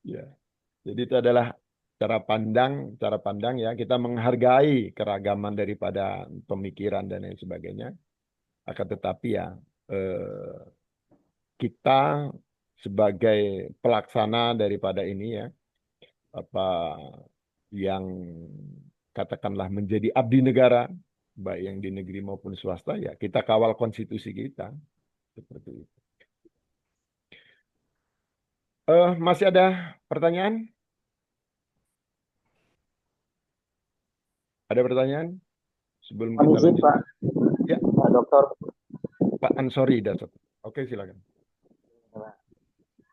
ya. Jadi itu adalah cara pandang ya, kita menghargai keragaman daripada pemikiran dan lain sebagainya. Akan tetapi ya, kita sebagai pelaksana daripada ini ya, yang katakanlah menjadi abdi negara, baik yang di negeri maupun swasta, ya kita kawal konstitusi kita. Seperti itu. Masih ada pertanyaan? Ada pertanyaan? Sebelum kita Izin, lanjut. Pak. Ya, Pak Dokter, Pak Ansori, Dato. Oke, silakan.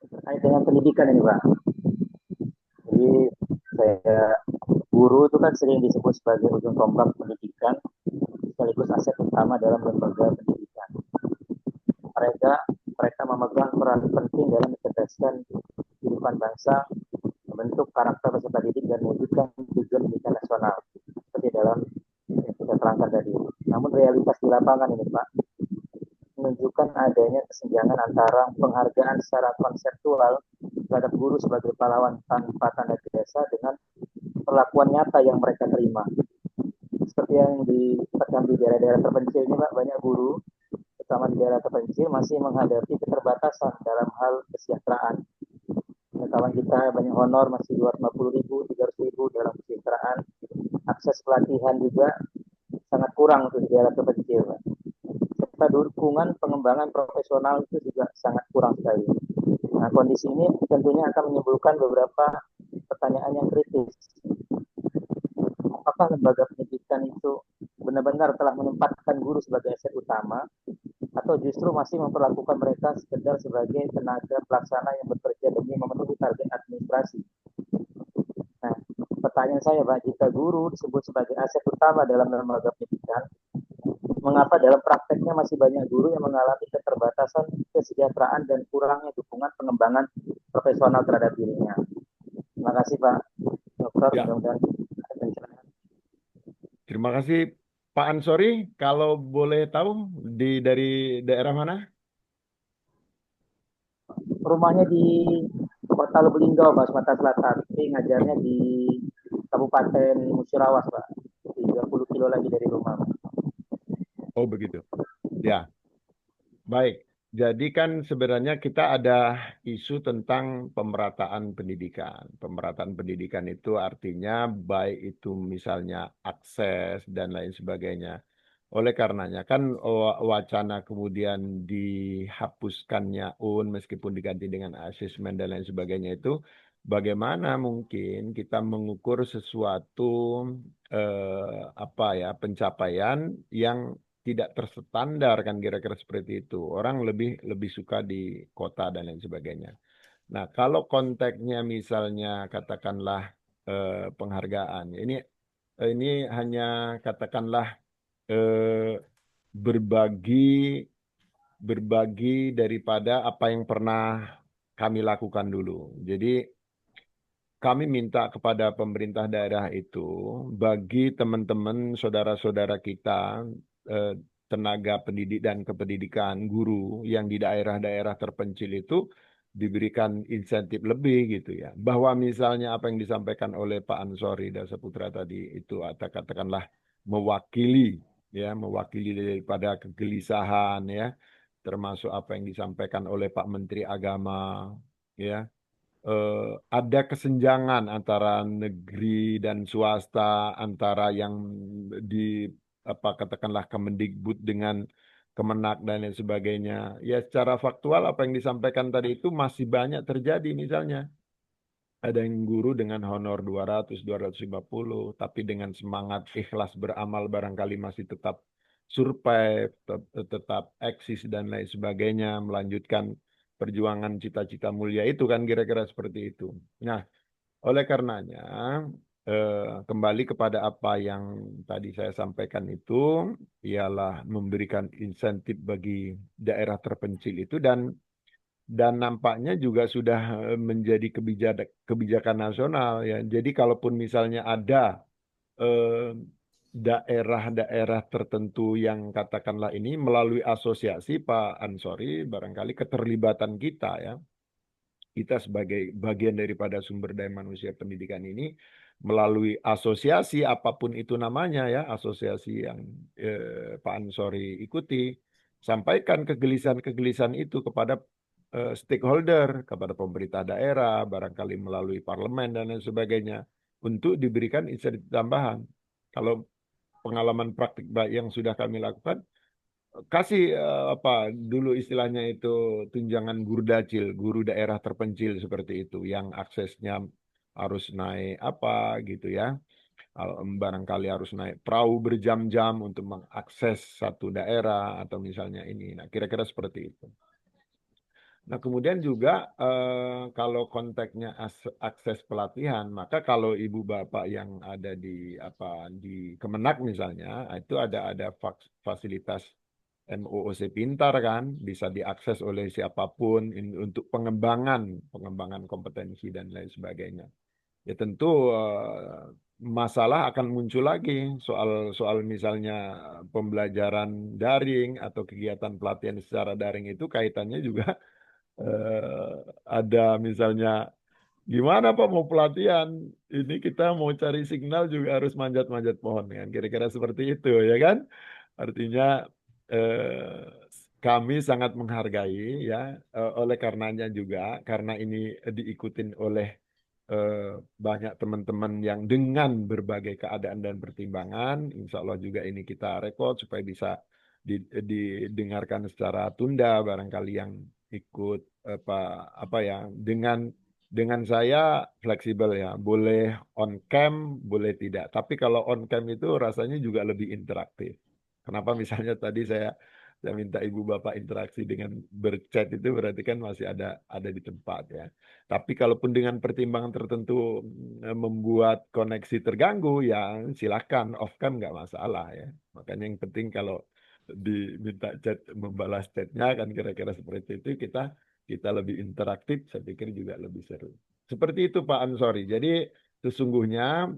terkait dengan pendidikan ini, Pak. Jadi saya guru itu kan sering disebut sebagai ujung tombak pendidikan, sekaligus aset utama dalam lembaga pendidikan. Mereka memegang peran penting dalam mencerdaskan kehidupan bangsa, membentuk karakter peserta didik dan mewujudkan tujuan pendidikan nasional seperti dalam yang kita terangkan tadi. Namun realitas di lapangan ini, Pak, menunjukkan adanya kesenjangan antara penghargaan secara konseptual terhadap guru sebagai pahlawan tanpa tanda jasa dengan perlakuan nyata yang mereka terima. Seperti yang ditekan di daerah-daerah terpencil ini, Pak, banyak guru, terutama di daerah terpencil, masih menghadapi keterbatasan dalam hal kesejahteraan. Kawan kita banyak honor, masih 250.000, 300.000 dalam kesejahteraan. Akses pelatihan juga sangat kurang untuk di daerah terpencil, Pak. Serta dukungan pengembangan profesional itu juga sangat kurang sekali. Nah, kondisi ini tentunya akan menimbulkan beberapa pertanyaan yang kritis. Apakah lembaga pendidikan itu benar-benar telah menempatkan guru sebagai aset utama, atau justru masih memperlakukan mereka sekedar sebagai tenaga pelaksana yang bekerja demi memenuhi target administrasi? Nah, pertanyaan saya, Pak, jika guru disebut sebagai aset utama dalam lembaga pendidikan, mengapa dalam prakteknya masih banyak guru yang mengalami keterbatasan kesejahteraan dan kurangnya dukungan pengembangan profesional terhadap dirinya? Terima kasih, Pak Dokter. Ya. Mudah-mudahan Terima kasih Pak Ansori. Kalau boleh tahu dari daerah mana? rumahnya di Kota Lubuk Pak, Sumatera Selatan. Tapi ngajarnya di Kabupaten Musirawas, Pak. 30 kilo lagi dari rumah, Pak. Oh, begitu. Ya. Baik. Jadi kan sebenarnya kita ada isu tentang pemerataan pendidikan. Pemerataan pendidikan itu artinya baik itu misalnya akses dan lain sebagainya. Oleh karenanya kan wacana kemudian dihapuskannya meskipun diganti dengan asesmen dan lain sebagainya itu bagaimana mungkin kita mengukur sesuatu pencapaian yang tidak terstandar kan kira-kira seperti itu. Orang lebih suka di kota dan lain sebagainya. Nah, kalau konteksnya misalnya katakanlah penghargaan, ini hanya katakanlah berbagi daripada apa yang pernah kami lakukan dulu. Jadi kami minta kepada pemerintah daerah itu bagi teman-teman saudara-saudara kita tenaga pendidik dan kependidikan guru yang di daerah-daerah terpencil itu diberikan insentif lebih gitu ya. Bahwa misalnya apa yang disampaikan oleh Pak Ansori Dasaputra tadi itu katakanlah mewakili daripada kegelisahan ya, termasuk apa yang disampaikan oleh Pak Menteri Agama ya. Ada kesenjangan antara negeri dan swasta, antara yang di katakanlah Kemendikbud dengan Kemenak dan lain sebagainya. Ya secara faktual apa yang disampaikan tadi itu masih banyak terjadi misalnya. Ada yang guru dengan honor 200, 250, tapi dengan semangat ikhlas beramal barangkali masih tetap survive, tetap eksis dan lain sebagainya, melanjutkan perjuangan cita-cita mulia itu kan kira-kira seperti itu. Nah, oleh karenanya, kembali kepada apa yang tadi saya sampaikan itu, ialah memberikan insentif bagi daerah terpencil itu dan nampaknya juga sudah menjadi kebijakan nasional ya. Jadi kalaupun misalnya ada eh, daerah-daerah tertentu yang katakanlah ini melalui asosiasi Pak Ansori, barangkali keterlibatan kita ya, kita sebagai bagian daripada sumber daya manusia pendidikan ini melalui asosiasi apapun itu namanya ya, asosiasi yang Pak Ansori ikuti, sampaikan kegelisahan-kegelisahan itu kepada stakeholder, kepada pemerintah daerah, barangkali melalui parlemen dan lain sebagainya, untuk diberikan insentif tambahan. Kalau pengalaman praktik baik yang sudah kami lakukan, kasih apa dulu istilahnya itu tunjangan gurdacil, guru daerah terpencil seperti itu, yang aksesnya harus naik apa gitu ya. Barangkali harus naik perahu berjam-jam untuk mengakses satu daerah atau misalnya ini. Nah, kira-kira seperti itu. Nah, kemudian juga kalau konteksnya akses pelatihan, maka kalau ibu bapak yang ada di apa di Kemenak misalnya, itu ada fasilitas MOOC Pintar kan, bisa diakses oleh siapapun untuk pengembangan kompetensi dan lain sebagainya. Ya tentu masalah akan muncul lagi soal misalnya pembelajaran daring atau kegiatan pelatihan secara daring itu kaitannya juga eh, ada misalnya gimana Pak mau pelatihan ini kita mau cari signal juga harus manjat-manjat pohon kan kira-kira seperti itu ya kan artinya kami sangat menghargai ya oleh karenanya juga karena ini diikutin oleh eh, banyak teman-teman yang dengan berbagai keadaan dan pertimbangan insya Allah juga ini kita rekod supaya bisa didengarkan secara tunda barangkali yang ikut apa apa ya dengan saya fleksibel ya boleh on cam boleh tidak tapi kalau on cam itu rasanya juga lebih interaktif kenapa misalnya tadi saya minta ibu bapak interaksi dengan berchat itu berarti kan masih ada di tempat ya tapi kalaupun dengan pertimbangan tertentu membuat koneksi terganggu ya silakan off cam nggak masalah ya makanya yang penting kalau diminta chat membalas chatnya kan kira-kira seperti itu kita lebih interaktif saya pikir juga lebih seru seperti itu Pak Ansori jadi sesungguhnya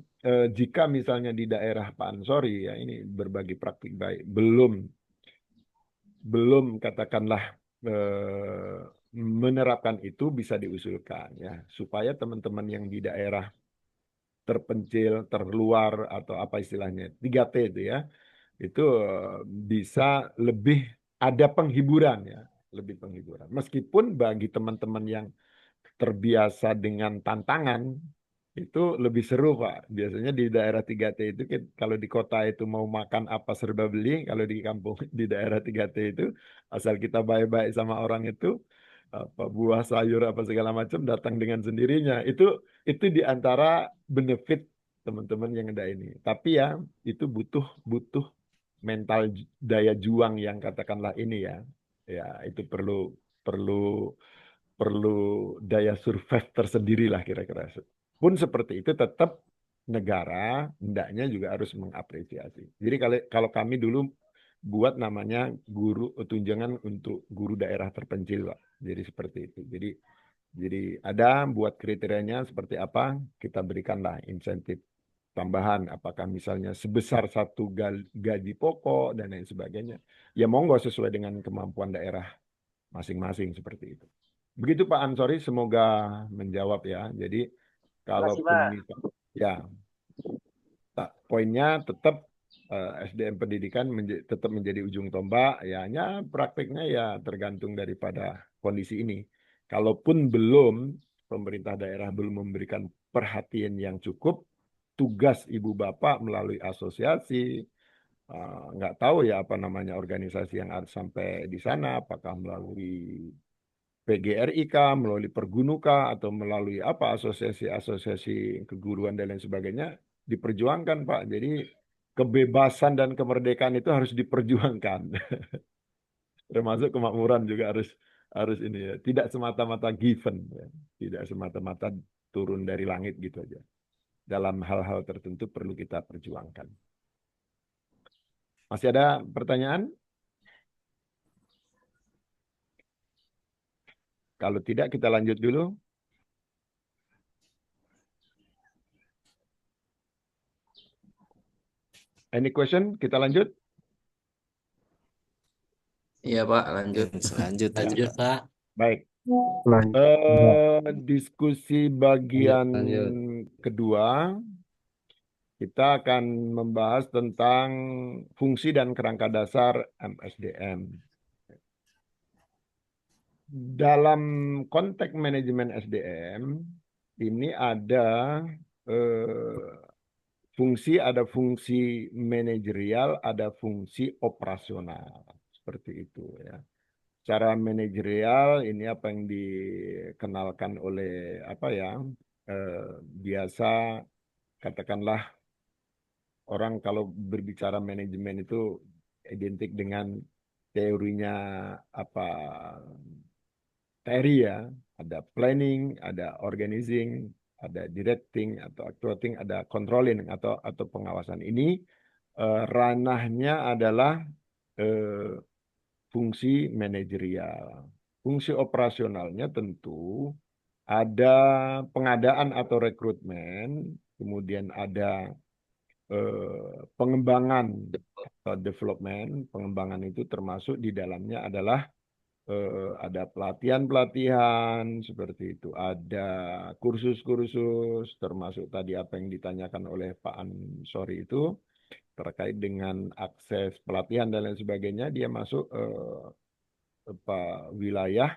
jika misalnya di daerah Pak Ansori ya ini berbagi praktik baik belum katakanlah menerapkan itu bisa diusulkan ya supaya teman-teman yang di daerah terpencil terluar atau apa istilahnya 3T itu ya itu bisa lebih ada penghiburan ya, lebih penghiburan. Meskipun bagi teman-teman yang terbiasa dengan tantangan itu lebih seru Pak. Biasanya di daerah 3T itu kalau di kota itu mau makan apa serba beli, kalau di kampung di daerah 3T itu asal kita baik-baik sama orang itu apa buah sayur apa segala macam datang dengan sendirinya. Itu di antara benefit teman-teman yang ada ini. Tapi ya itu butuh butuh mental daya juang yang katakanlah ini ya ya itu perlu perlu perlu daya survive tersendiri lah kira-kira pun seperti itu tetap negara hendaknya juga harus mengapresiasi jadi kalau kami dulu buat namanya guru tunjangan untuk guru daerah terpencil Pak jadi seperti itu jadi ada buat kriterianya seperti apa kita berikanlah insentif tambahan, apakah misalnya sebesar satu gaji pokok dan lain sebagainya. Ya monggo sesuai dengan kemampuan daerah masing-masing seperti itu. Begitu Pak Ansori, semoga menjawab ya. Jadi Terima kasih, kalaupun Pak. ya poinnya tetap SDM pendidikan tetap menjadi ujung tombak, ya hanya prakteknya ya tergantung daripada kondisi ini. Kalaupun belum pemerintah daerah belum memberikan perhatian yang cukup, tugas ibu bapak melalui asosiasi nggak tahu ya apa namanya organisasi yang harus sampai di sana apakah melalui PGRI melalui Pergunuka atau melalui apa asosiasi-asosiasi keguruan dan lain sebagainya diperjuangkan Pak. Jadi kebebasan dan kemerdekaan itu harus diperjuangkan. Termasuk kemakmuran juga harus ini ya. Tidak semata-mata given ya. Tidak semata-mata turun dari langit gitu aja. Dalam hal-hal tertentu perlu kita perjuangkan. Masih ada pertanyaan? Kalau tidak, kita lanjut dulu. Any question? Kita lanjut? Iya Pak, lanjut. Lanjut aja, Lanjut Pak. Pak. Baik. Diskusi bagian Lanjut. kedua, kita akan membahas tentang fungsi dan kerangka dasar MSDM. Dalam konteks manajemen SDM, ini ada ada fungsi manajerial, ada fungsi operasional. Seperti itu ya. Secara manajerial ini apa yang dikenalkan oleh biasa katakanlah orang kalau berbicara manajemen itu identik dengan teorinya TRI ya, ada planning, ada organizing, ada directing atau actuating, ada controlling atau pengawasan. Ini ranahnya adalah fungsi manajerial. Fungsi operasionalnya tentu ada pengadaan atau rekrutmen, kemudian ada pengembangan atau development. Pengembangan itu termasuk di dalamnya adalah ada pelatihan-pelatihan seperti itu, ada kursus-kursus, termasuk tadi apa yang ditanyakan oleh Pak Ansori itu terkait dengan akses pelatihan dan lain sebagainya. Dia masuk wilayah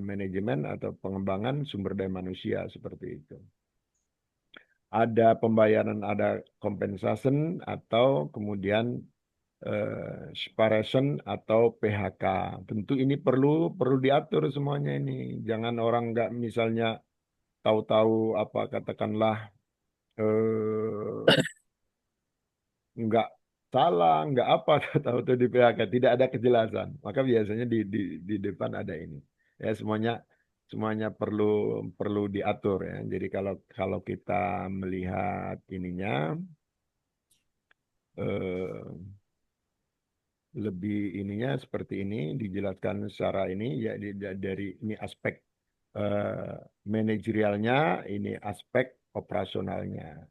manajemen atau pengembangan sumber daya manusia seperti itu. Ada pembayaran, ada compensation atau kemudian separation atau PHK. Tentu ini perlu diatur semuanya ini. Jangan orang nggak misalnya tahu-tahu katakanlah nggak salah, nggak tahu-tahu di PHK, tidak ada kejelasan. Maka biasanya di depan ada ini. Ya semuanya perlu diatur ya. Jadi kalau kita melihat ininya lebih ininya seperti ini dijelaskan secara ini ya dari ini aspek manajerialnya, ini aspek operasionalnya.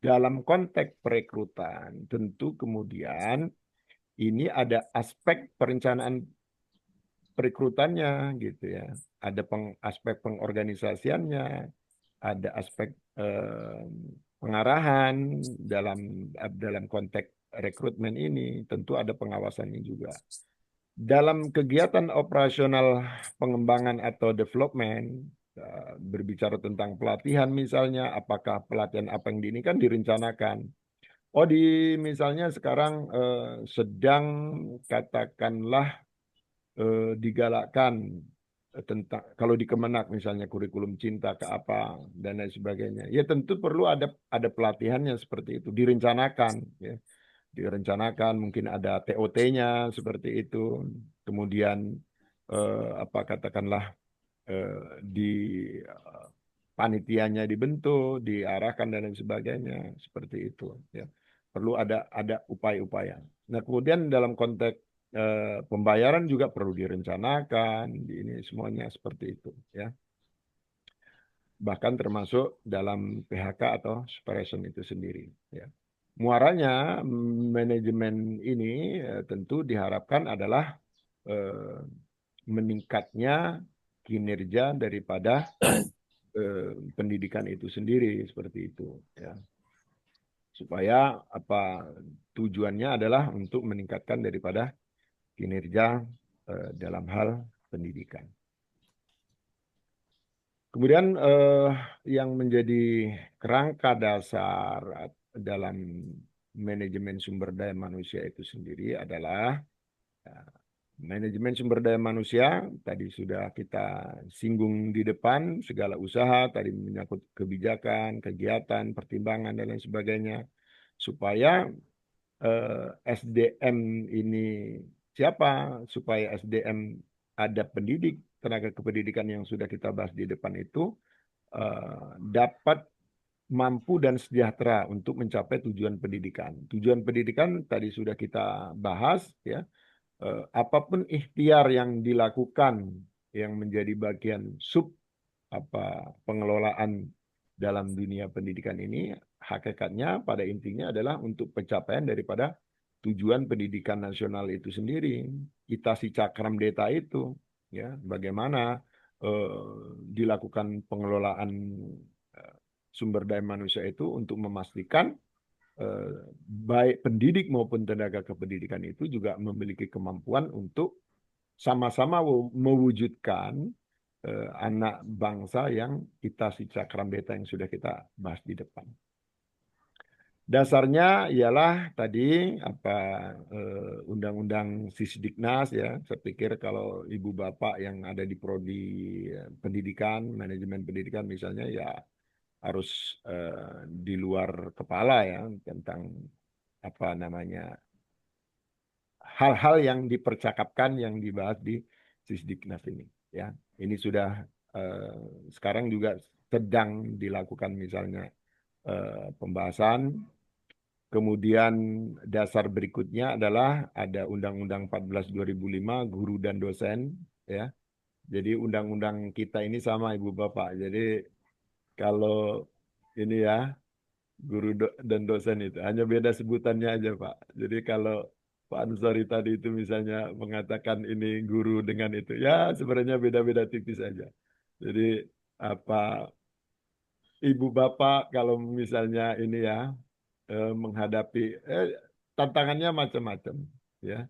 Dalam konteks perekrutan tentu kemudian ini ada aspek perencanaan perekrutannya gitu ya. Ada aspek pengorganisasiannya, ada aspek pengarahan dalam konteks rekrutmen ini, tentu ada pengawasannya juga. Dalam kegiatan operasional pengembangan atau development, berbicara tentang pelatihan misalnya, apakah pelatihan apa yang ini kan direncanakan. Misalnya sekarang sedang katakanlah digalakkan tentang kalau di Kemenak misalnya kurikulum cinta ke apa dan lain sebagainya. Ya tentu perlu ada pelatihannya seperti itu, direncanakan ya. Direncanakan mungkin ada TOT-nya seperti itu. Kemudian katakanlah di panitianya dibentuk, diarahkan dan lain sebagainya seperti itu ya. Perlu ada upaya-upaya. Nah, kemudian dalam konteks pembayaran juga perlu direncanakan, ini semuanya seperti itu ya. Bahkan termasuk dalam PHK atau separation itu sendiri ya. Muaranya manajemen ini tentu diharapkan adalah meningkatnya kinerja daripada pendidikan itu sendiri seperti itu ya. Supaya tujuannya adalah untuk meningkatkan daripada kinerja dalam hal pendidikan. Kemudian yang menjadi kerangka dasar dalam manajemen sumber daya manusia itu sendiri adalah Manajemen sumber daya manusia, tadi sudah kita singgung di depan, segala usaha, tadi menyangkut kebijakan, kegiatan, pertimbangan, dan lain sebagainya. Supaya SDM ini siapa? Supaya SDM ada pendidik, tenaga kependidikan yang sudah kita bahas di depan itu, dapat mampu dan sejahtera untuk mencapai tujuan pendidikan. Tujuan pendidikan tadi sudah kita bahas, ya. Apapun ikhtiar yang dilakukan yang menjadi bagian pengelolaan dalam dunia pendidikan ini, hakikatnya pada intinya adalah untuk pencapaian daripada tujuan pendidikan nasional itu sendiri. Itasi Cakram Deta itu, ya, bagaimana dilakukan pengelolaan sumber daya manusia itu untuk memastikan baik pendidik maupun tenaga kependidikan itu juga memiliki kemampuan untuk sama-sama mewujudkan anak bangsa yang Itasi Cakram Deta yang sudah kita bahas di depan. Dasarnya ialah tadi undang-undang Sisdiknas, ya. Saya pikir kalau ibu bapak yang ada di prodi pendidikan, manajemen pendidikan misalnya, ya harus di luar kepala, ya, tentang hal-hal yang dipercakapkan, yang dibahas di Sisdiknas ini, ya. Ini sudah sekarang juga sedang dilakukan misalnya pembahasan. Kemudian dasar berikutnya adalah ada Undang-Undang 14 2005 guru dan dosen, ya. Jadi undang-undang kita ini sama Ibu Bapak. Jadi kalau ini, ya, dan dosen itu hanya beda sebutannya aja, Pak. Jadi kalau Pak Ansori tadi itu misalnya mengatakan ini guru dengan itu, ya sebenarnya beda-beda tipis aja. Jadi Ibu Bapak kalau misalnya ini, ya, menghadapi tantangannya macam-macam, ya.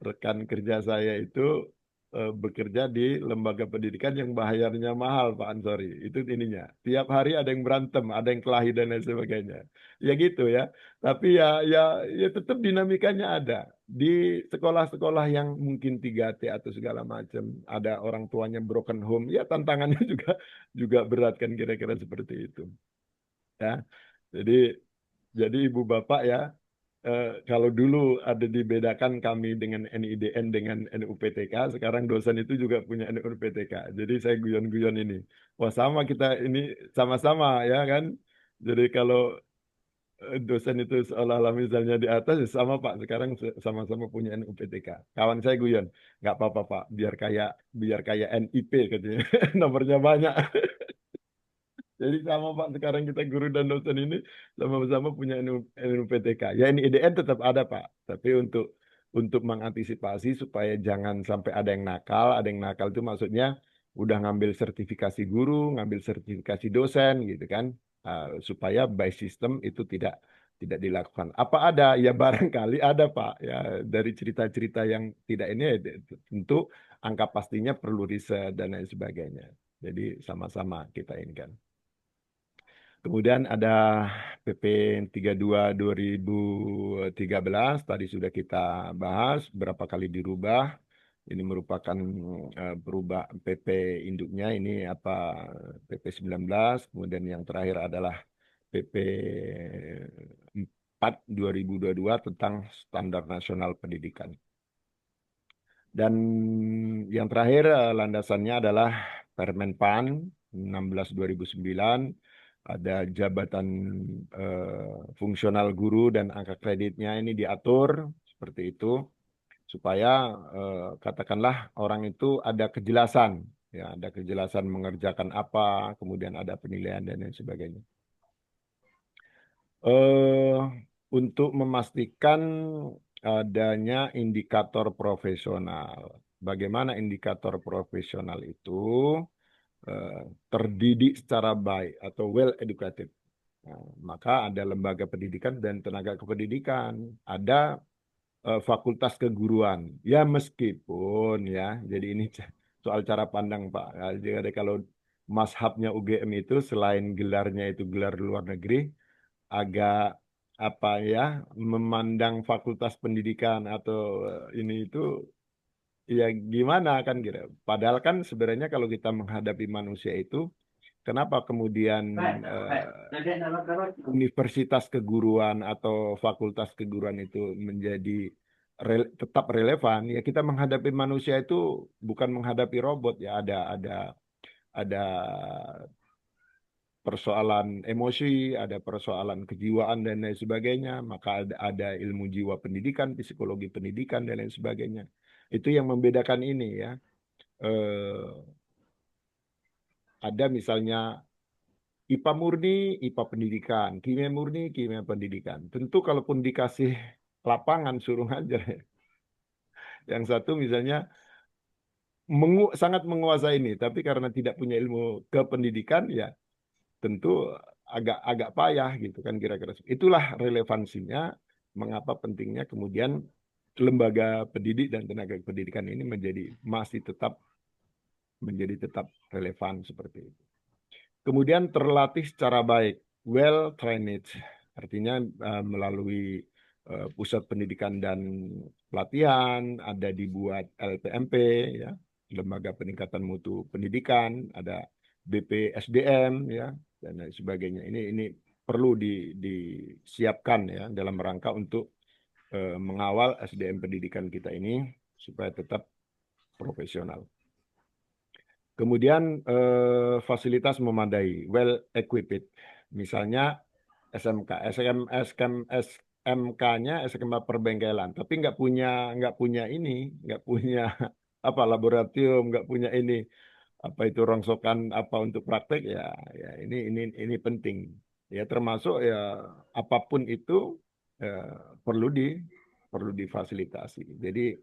Rekan kerja saya itu bekerja di lembaga pendidikan yang bayarnya mahal, Pak Ansori. Itu ininya. Tiap hari ada yang berantem, ada yang kelahi dan lain sebagainya. Ya gitu, ya. Tapi ya tetap dinamikanya ada. Di sekolah-sekolah yang mungkin 3T atau segala macam, ada orang tuanya broken home, ya tantangannya juga berat kan, kira-kira seperti itu. Ya. Jadi ibu bapak, ya, kalau dulu ada dibedakan kami dengan NIDN dengan NUPTK, sekarang dosen itu juga punya NUPTK. Jadi saya guyon-guyon ini. Wah, sama kita ini, sama-sama, ya kan. Jadi kalau dosen itu seolah-olah misalnya di atas, ya sama Pak, sekarang sama-sama punya NUPTK. Kawan saya guyon, nggak apa-apa Pak, biar kayak NIP katanya, nomornya banyak. Jadi sama Pak, sekarang kita guru dan dosen ini sama-sama punya NUPTK. Ya ini IDN tetap ada Pak, tapi untuk mengantisipasi supaya jangan sampai ada yang nakal itu maksudnya udah ngambil sertifikasi guru, ngambil sertifikasi dosen gitu kan, supaya by system itu tidak dilakukan. Apa ada? Ya barangkali ada Pak. Ya dari cerita-cerita yang tidak ini, ya, tentu angka pastinya perlu riset dan lain sebagainya. Jadi sama-sama kita ini kan. Kemudian ada PP 32 2013, tadi sudah kita bahas berapa kali dirubah. Ini merupakan berubah PP induknya ini PP 19, kemudian yang terakhir adalah PP 4 2022 tentang Standar Nasional Pendidikan. Dan yang terakhir landasannya adalah Permen PAN 16 2009, ada jabatan fungsional guru dan angka kreditnya ini diatur seperti itu supaya katakanlah orang itu ada kejelasan, ya, ada kejelasan mengerjakan apa, kemudian ada penilaian dan lain sebagainya. Untuk memastikan adanya indikator profesional. Bagaimana indikator profesional itu terdidik secara baik atau well educated. Nah, maka ada lembaga pendidikan dan tenaga kependidikan, ada fakultas keguruan. Ya meskipun, ya, jadi ini soal cara pandang Pak. Jadi kalau mazhabnya UGM itu selain gelarnya itu gelar luar negeri, agak memandang fakultas pendidikan atau ini itu ya gimana kan gitu. Padahal kan sebenarnya kalau kita menghadapi manusia itu, kenapa kemudian universitas keguruan atau fakultas keguruan itu menjadi tetap relevan? Ya kita menghadapi manusia itu bukan menghadapi robot ya, ada persoalan emosi, ada persoalan kejiwaan dan lain sebagainya, maka ada ilmu jiwa pendidikan, psikologi pendidikan dan lain sebagainya. Itu yang membedakan ini ya. Eh, ada misalnya IPA murni, IPA pendidikan, kimia murni, kimia pendidikan. Tentu kalaupun dikasih lapangan suruh aja. Yang satu misalnya sangat menguasai ini, tapi karena tidak punya ilmu kependidikan ya tentu agak payah gitu kan kira-kira. Itulah relevansinya mengapa pentingnya kemudian lembaga pendidik dan tenaga pendidikan ini masih menjadi tetap relevan seperti itu. Kemudian terlatih secara baik, well trained, artinya melalui pusat pendidikan dan pelatihan, ada dibuat LPMP, ya, lembaga peningkatan mutu pendidikan, ada BPSDM, ya, dan lain sebagainya. Ini perlu disiapkan ya dalam rangka untuk mengawal SDM pendidikan kita ini supaya tetap profesional. Kemudian fasilitas memadai, well equipped. Misalnya SMK-nya SMK perbengkelan, tapi nggak punya apa laboratorium, nggak punya ini apa itu rongsokan apa untuk praktek ya, ya ini penting. Ya termasuk ya apapun itu eh, perlu perlu difasilitasi. Jadi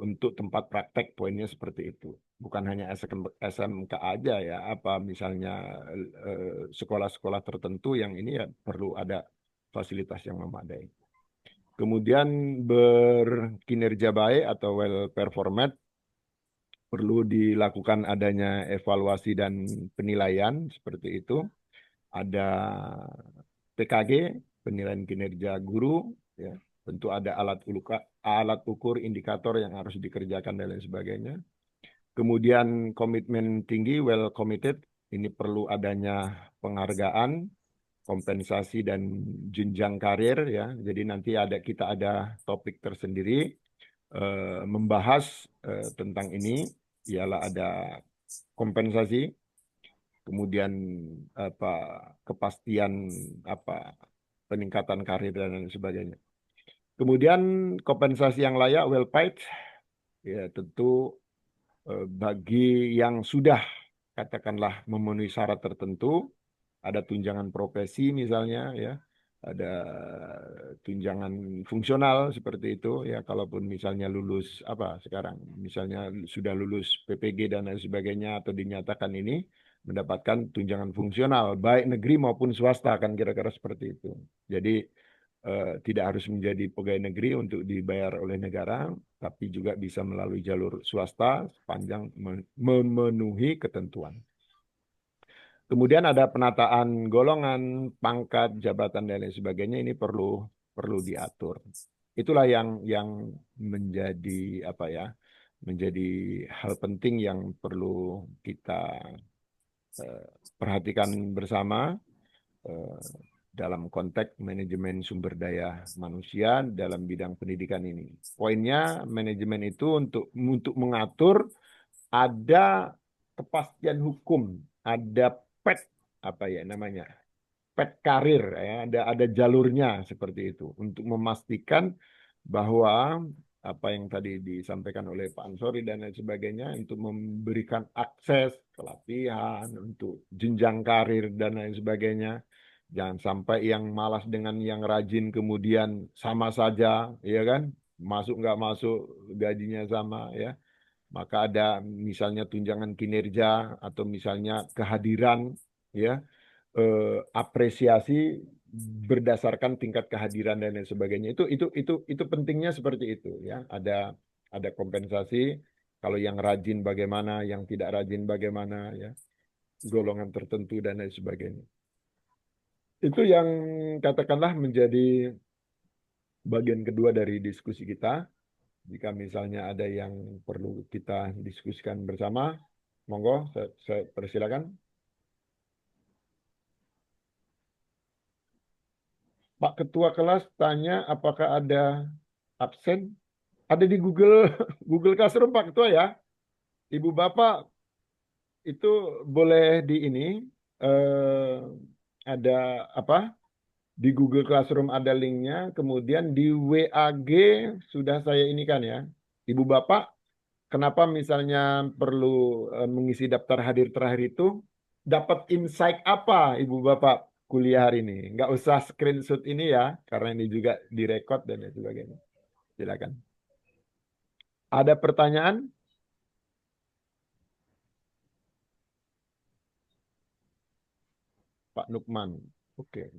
untuk tempat praktek poinnya seperti itu. Bukan hanya SMK aja ya, apa misalnya sekolah-sekolah tertentu yang ini ya perlu ada fasilitas yang memadai. Kemudian berkinerja baik atau well performed, perlu dilakukan adanya evaluasi dan penilaian seperti itu. Ada PKG, penilaian kinerja guru, ya. Tentu ada alat ukur indikator yang harus dikerjakan dan lain sebagainya. Kemudian komitmen tinggi, well committed, ini perlu adanya penghargaan, kompensasi dan jenjang karir ya. Jadi nanti kita ada topik tersendiri membahas tentang ini, ialah ada kompensasi, kemudian apa kepastian apa peningkatan karir dan lain sebagainya. Kemudian kompensasi yang layak, well paid, ya tentu bagi yang sudah katakanlah memenuhi syarat tertentu, ada tunjangan profesi misalnya ya, ada tunjangan fungsional seperti itu ya, kalaupun misalnya lulus apa sekarang, misalnya sudah lulus PPG dan lain sebagainya atau dinyatakan ini mendapatkan tunjangan fungsional baik negeri maupun swasta kan kira-kira seperti itu. Jadi tidak harus menjadi pegawai negeri untuk dibayar oleh negara, tapi juga bisa melalui jalur swasta sepanjang memenuhi ketentuan. Kemudian ada penataan golongan, pangkat, jabatan dan lain sebagainya, ini perlu diatur. Itulah yang menjadi apa ya, menjadi hal penting yang perlu kita perhatikan bersama dalam konteks manajemen sumber daya manusia dalam bidang pendidikan ini. Poinnya manajemen itu untuk mengatur ada kepastian hukum, ada pet apa ya namanya, pet karir ya, ada jalurnya seperti itu untuk memastikan bahwa apa yang tadi disampaikan oleh Pak Ansori dan lain sebagainya untuk memberikan akses pelatihan untuk jenjang karir dan lain sebagainya. Jangan sampai yang malas dengan yang rajin kemudian sama saja, ya kan? Masuk nggak masuk gajinya sama ya. Maka ada misalnya tunjangan kinerja atau misalnya kehadiran ya, apresiasi berdasarkan tingkat kehadiran dan lain sebagainya. Itu pentingnya seperti itu ya. Ada kompensasi kalau yang rajin bagaimana, yang tidak rajin bagaimana ya, golongan tertentu dan lain sebagainya. Itu yang katakanlah menjadi bagian kedua dari diskusi kita. Jika misalnya ada yang perlu kita diskusikan bersama, monggo, saya persilakan. Pak Ketua kelas tanya apakah ada absen? Ada di Google Google Classroom Pak Ketua ya. Ibu Bapak itu boleh di ini ada apa? Di Google Classroom ada linknya, kemudian di WAG sudah saya inikan ya. Ibu Bapak, kenapa misalnya perlu mengisi daftar hadir terakhir itu? Dapat insight apa Ibu Bapak kuliah hari ini? Nggak usah screenshot ini ya, karena ini juga direkod dan lain sebagainya. Silakan. Ada pertanyaan? Pak Nukman. Oke.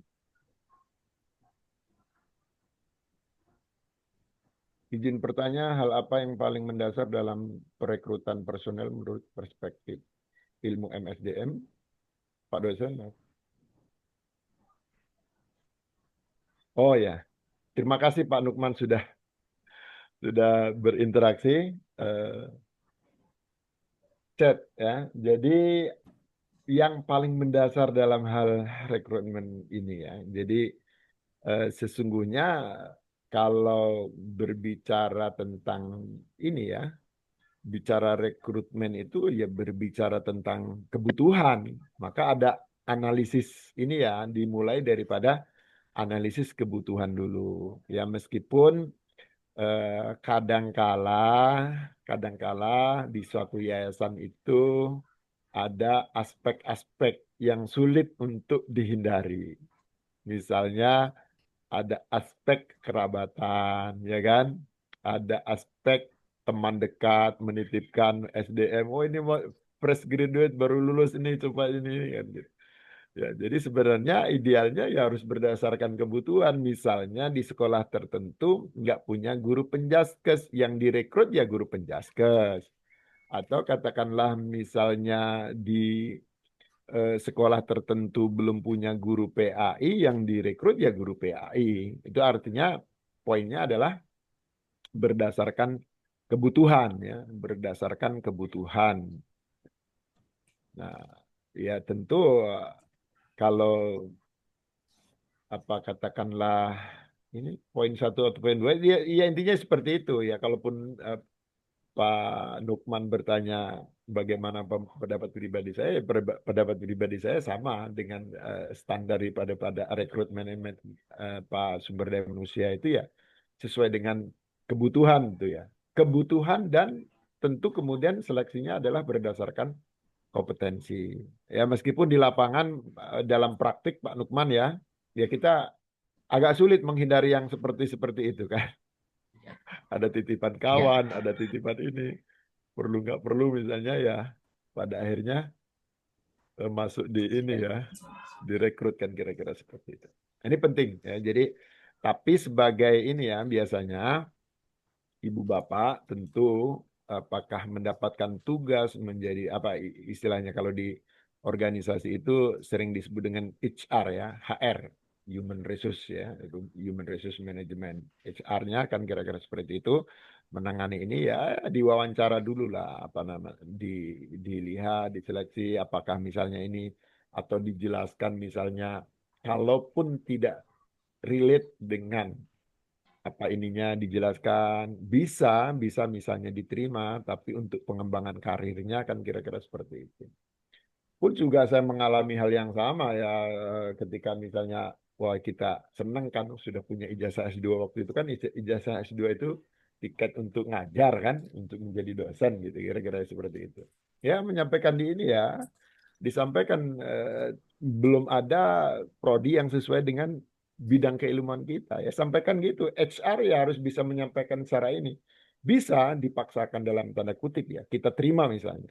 Izin bertanya, hal apa yang paling mendasar dalam perekrutan personel menurut perspektif ilmu MSDM? Pak dosen. Oh ya, terima kasih Pak Nukman sudah berinteraksi chat ya. Jadi yang paling mendasar dalam hal rekrutmen ini ya. Jadi sesungguhnya kalau berbicara tentang ini ya, bicara rekrutmen itu ya berbicara tentang kebutuhan. Maka ada analisis ini ya, dimulai daripada analisis kebutuhan dulu. Ya meskipun kadangkala di suatu yayasan itu ada aspek-aspek yang sulit untuk dihindari. Misalnya ada aspek kerabatan, ya kan? Ada aspek teman dekat menitipkan SDM. Oh ini mau fresh graduate baru lulus ini coba ini kan gitu. Ya, jadi sebenarnya idealnya ya harus berdasarkan kebutuhan. Misalnya di sekolah tertentu nggak punya guru penjaskes, yang direkrut ya guru penjaskes. Atau katakanlah misalnya di sekolah tertentu belum punya guru PAI, yang direkrut ya guru PAI. Itu artinya poinnya adalah berdasarkan kebutuhan ya, berdasarkan kebutuhan. Nah, ya tentu kalau apa katakanlah ini poin satu atau poin dua, ya intinya seperti itu ya. Kalaupun Pak Nukman bertanya bagaimana pendapat pribadi saya, pendapat pribadi saya sama dengan standar pada rekrutmen Pak sumber daya manusia itu ya sesuai dengan kebutuhan itu ya. Kebutuhan dan tentu kemudian seleksinya adalah berdasarkan kompetensi. Ya meskipun di lapangan dalam praktik Pak Nukman ya, ya kita agak sulit menghindari yang seperti itu kan. Ada titipan kawan, ada titipan ini. Perlu nggak perlu misalnya ya pada akhirnya masuk di ini ya, direkrutkan kira-kira seperti itu. Ini penting ya. Jadi tapi sebagai ini ya biasanya ibu bapak tentu apakah mendapatkan tugas menjadi apa istilahnya kalau di organisasi itu sering disebut dengan HR ya, HR, Human Resource ya, Human Resource Management. HR-nya kan kira-kira seperti itu, menangani ini ya diwawancara dulu lah apa nama dilihat, diseleksi apakah misalnya ini atau dijelaskan misalnya kalaupun tidak relate dengan apa ininya dijelaskan bisa misalnya diterima tapi untuk pengembangan karirnya kan kira-kira seperti itu. Pun juga saya mengalami hal yang sama ya ketika misalnya wah kita senang kan sudah punya ijazah S2 waktu itu kan ijazah S2 itu tiket untuk ngajar kan untuk menjadi dosen gitu kira-kira seperti itu. Ya menyampaikan di ini ya disampaikan belum ada prodi yang sesuai dengan bidang keilmuan kita ya sampaikan gitu. HR ya harus bisa menyampaikan secara ini bisa dipaksakan dalam tanda kutip ya kita terima misalnya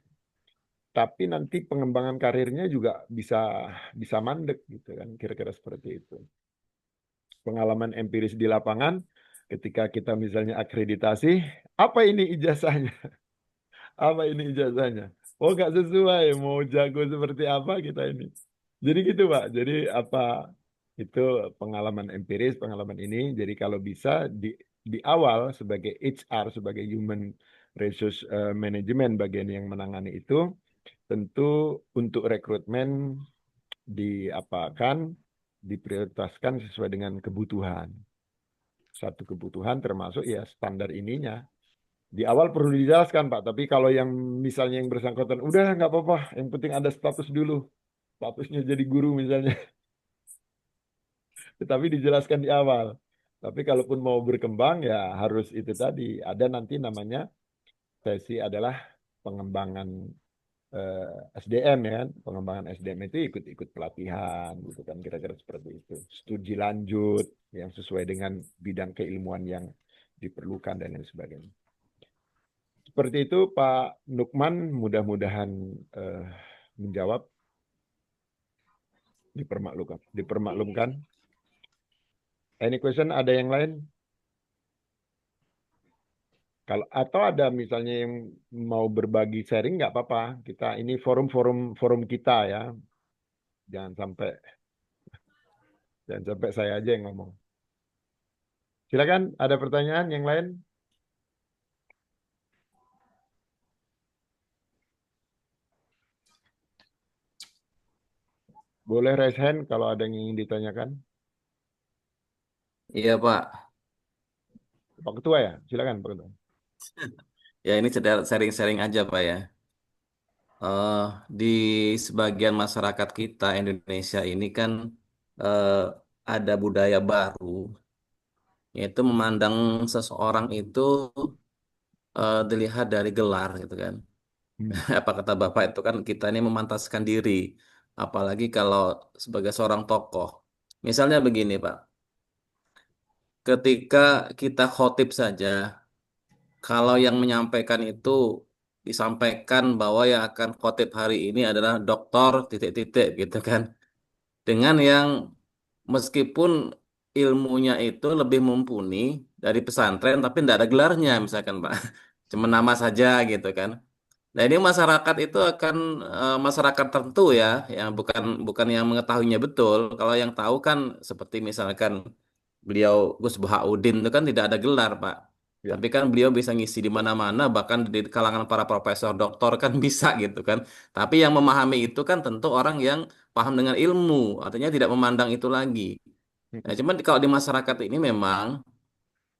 tapi nanti pengembangan karirnya juga bisa mandek gitu kan kira-kira seperti itu. Pengalaman empiris di lapangan ketika kita misalnya akreditasi apa ini ijazahnya apa ini ijazahnya oh nggak sesuai mau jago seperti apa kita ini jadi gitu Pak jadi apa itu pengalaman empiris pengalaman ini jadi kalau bisa di awal sebagai HR, sebagai Human Resource Management, bagian yang menangani itu, tentu untuk rekrutmen diprioritaskan sesuai dengan kebutuhan. Satu kebutuhan termasuk ya standar ininya. Di awal perlu dijelaskan, Pak, tapi kalau yang misalnya yang bersangkutan, udah nggak apa-apa, yang penting ada status dulu. Statusnya jadi guru misalnya. Tetapi dijelaskan di awal. Tapi kalaupun mau berkembang ya harus itu tadi. Ada nanti namanya sesi adalah pengembangan SDM ya kan. Pengembangan SDM itu ikut-ikut pelatihan gitu kan kira-kira seperti itu. Studi lanjut yang sesuai dengan bidang keilmuan yang diperlukan dan lain sebagainya. Seperti itu Pak Nukman, mudah-mudahan menjawab, dipermaklumkan. Any question? Ada yang lain? Kalau atau ada misalnya yang mau berbagi sharing nggak apa-apa. Kita ini forum kita ya. Jangan sampai saya aja yang ngomong. Silakan, ada pertanyaan yang lain? Boleh raise hand kalau ada yang ingin ditanyakan. Iya Pak. Pak Ketua ya, silakan Pak Ketua. Ya ini sharing-sharing aja Pak ya. Eh, di sebagian masyarakat kita Indonesia ini kan eh, ada budaya baru, yaitu memandang seseorang itu dilihat dari gelar gitu kan. Apa kata Bapak itu kan kita ini memantaskan diri, apalagi kalau sebagai seorang tokoh. Misalnya begini Pak, ketika kita khotib saja, kalau yang menyampaikan itu disampaikan bahwa yang akan khotib hari ini adalah doktor titik-titik gitu kan. Dengan yang meskipun ilmunya itu lebih mumpuni dari pesantren tapi tidak ada gelarnya misalkan Pak. Cuma nama saja gitu kan. Nah, ini masyarakat itu akan masyarakat tertentu ya, yang bukan bukan yang mengetahuinya betul. Kalau yang tahu kan seperti misalkan beliau Gus Bahaudin itu kan tidak ada gelar, Pak. Ya. Tapi kan beliau bisa ngisi di mana-mana, bahkan di kalangan para profesor, doktor kan bisa gitu kan. Tapi yang memahami itu kan tentu orang yang paham dengan ilmu, artinya tidak memandang itu lagi. Nah, cuman kalau di masyarakat ini memang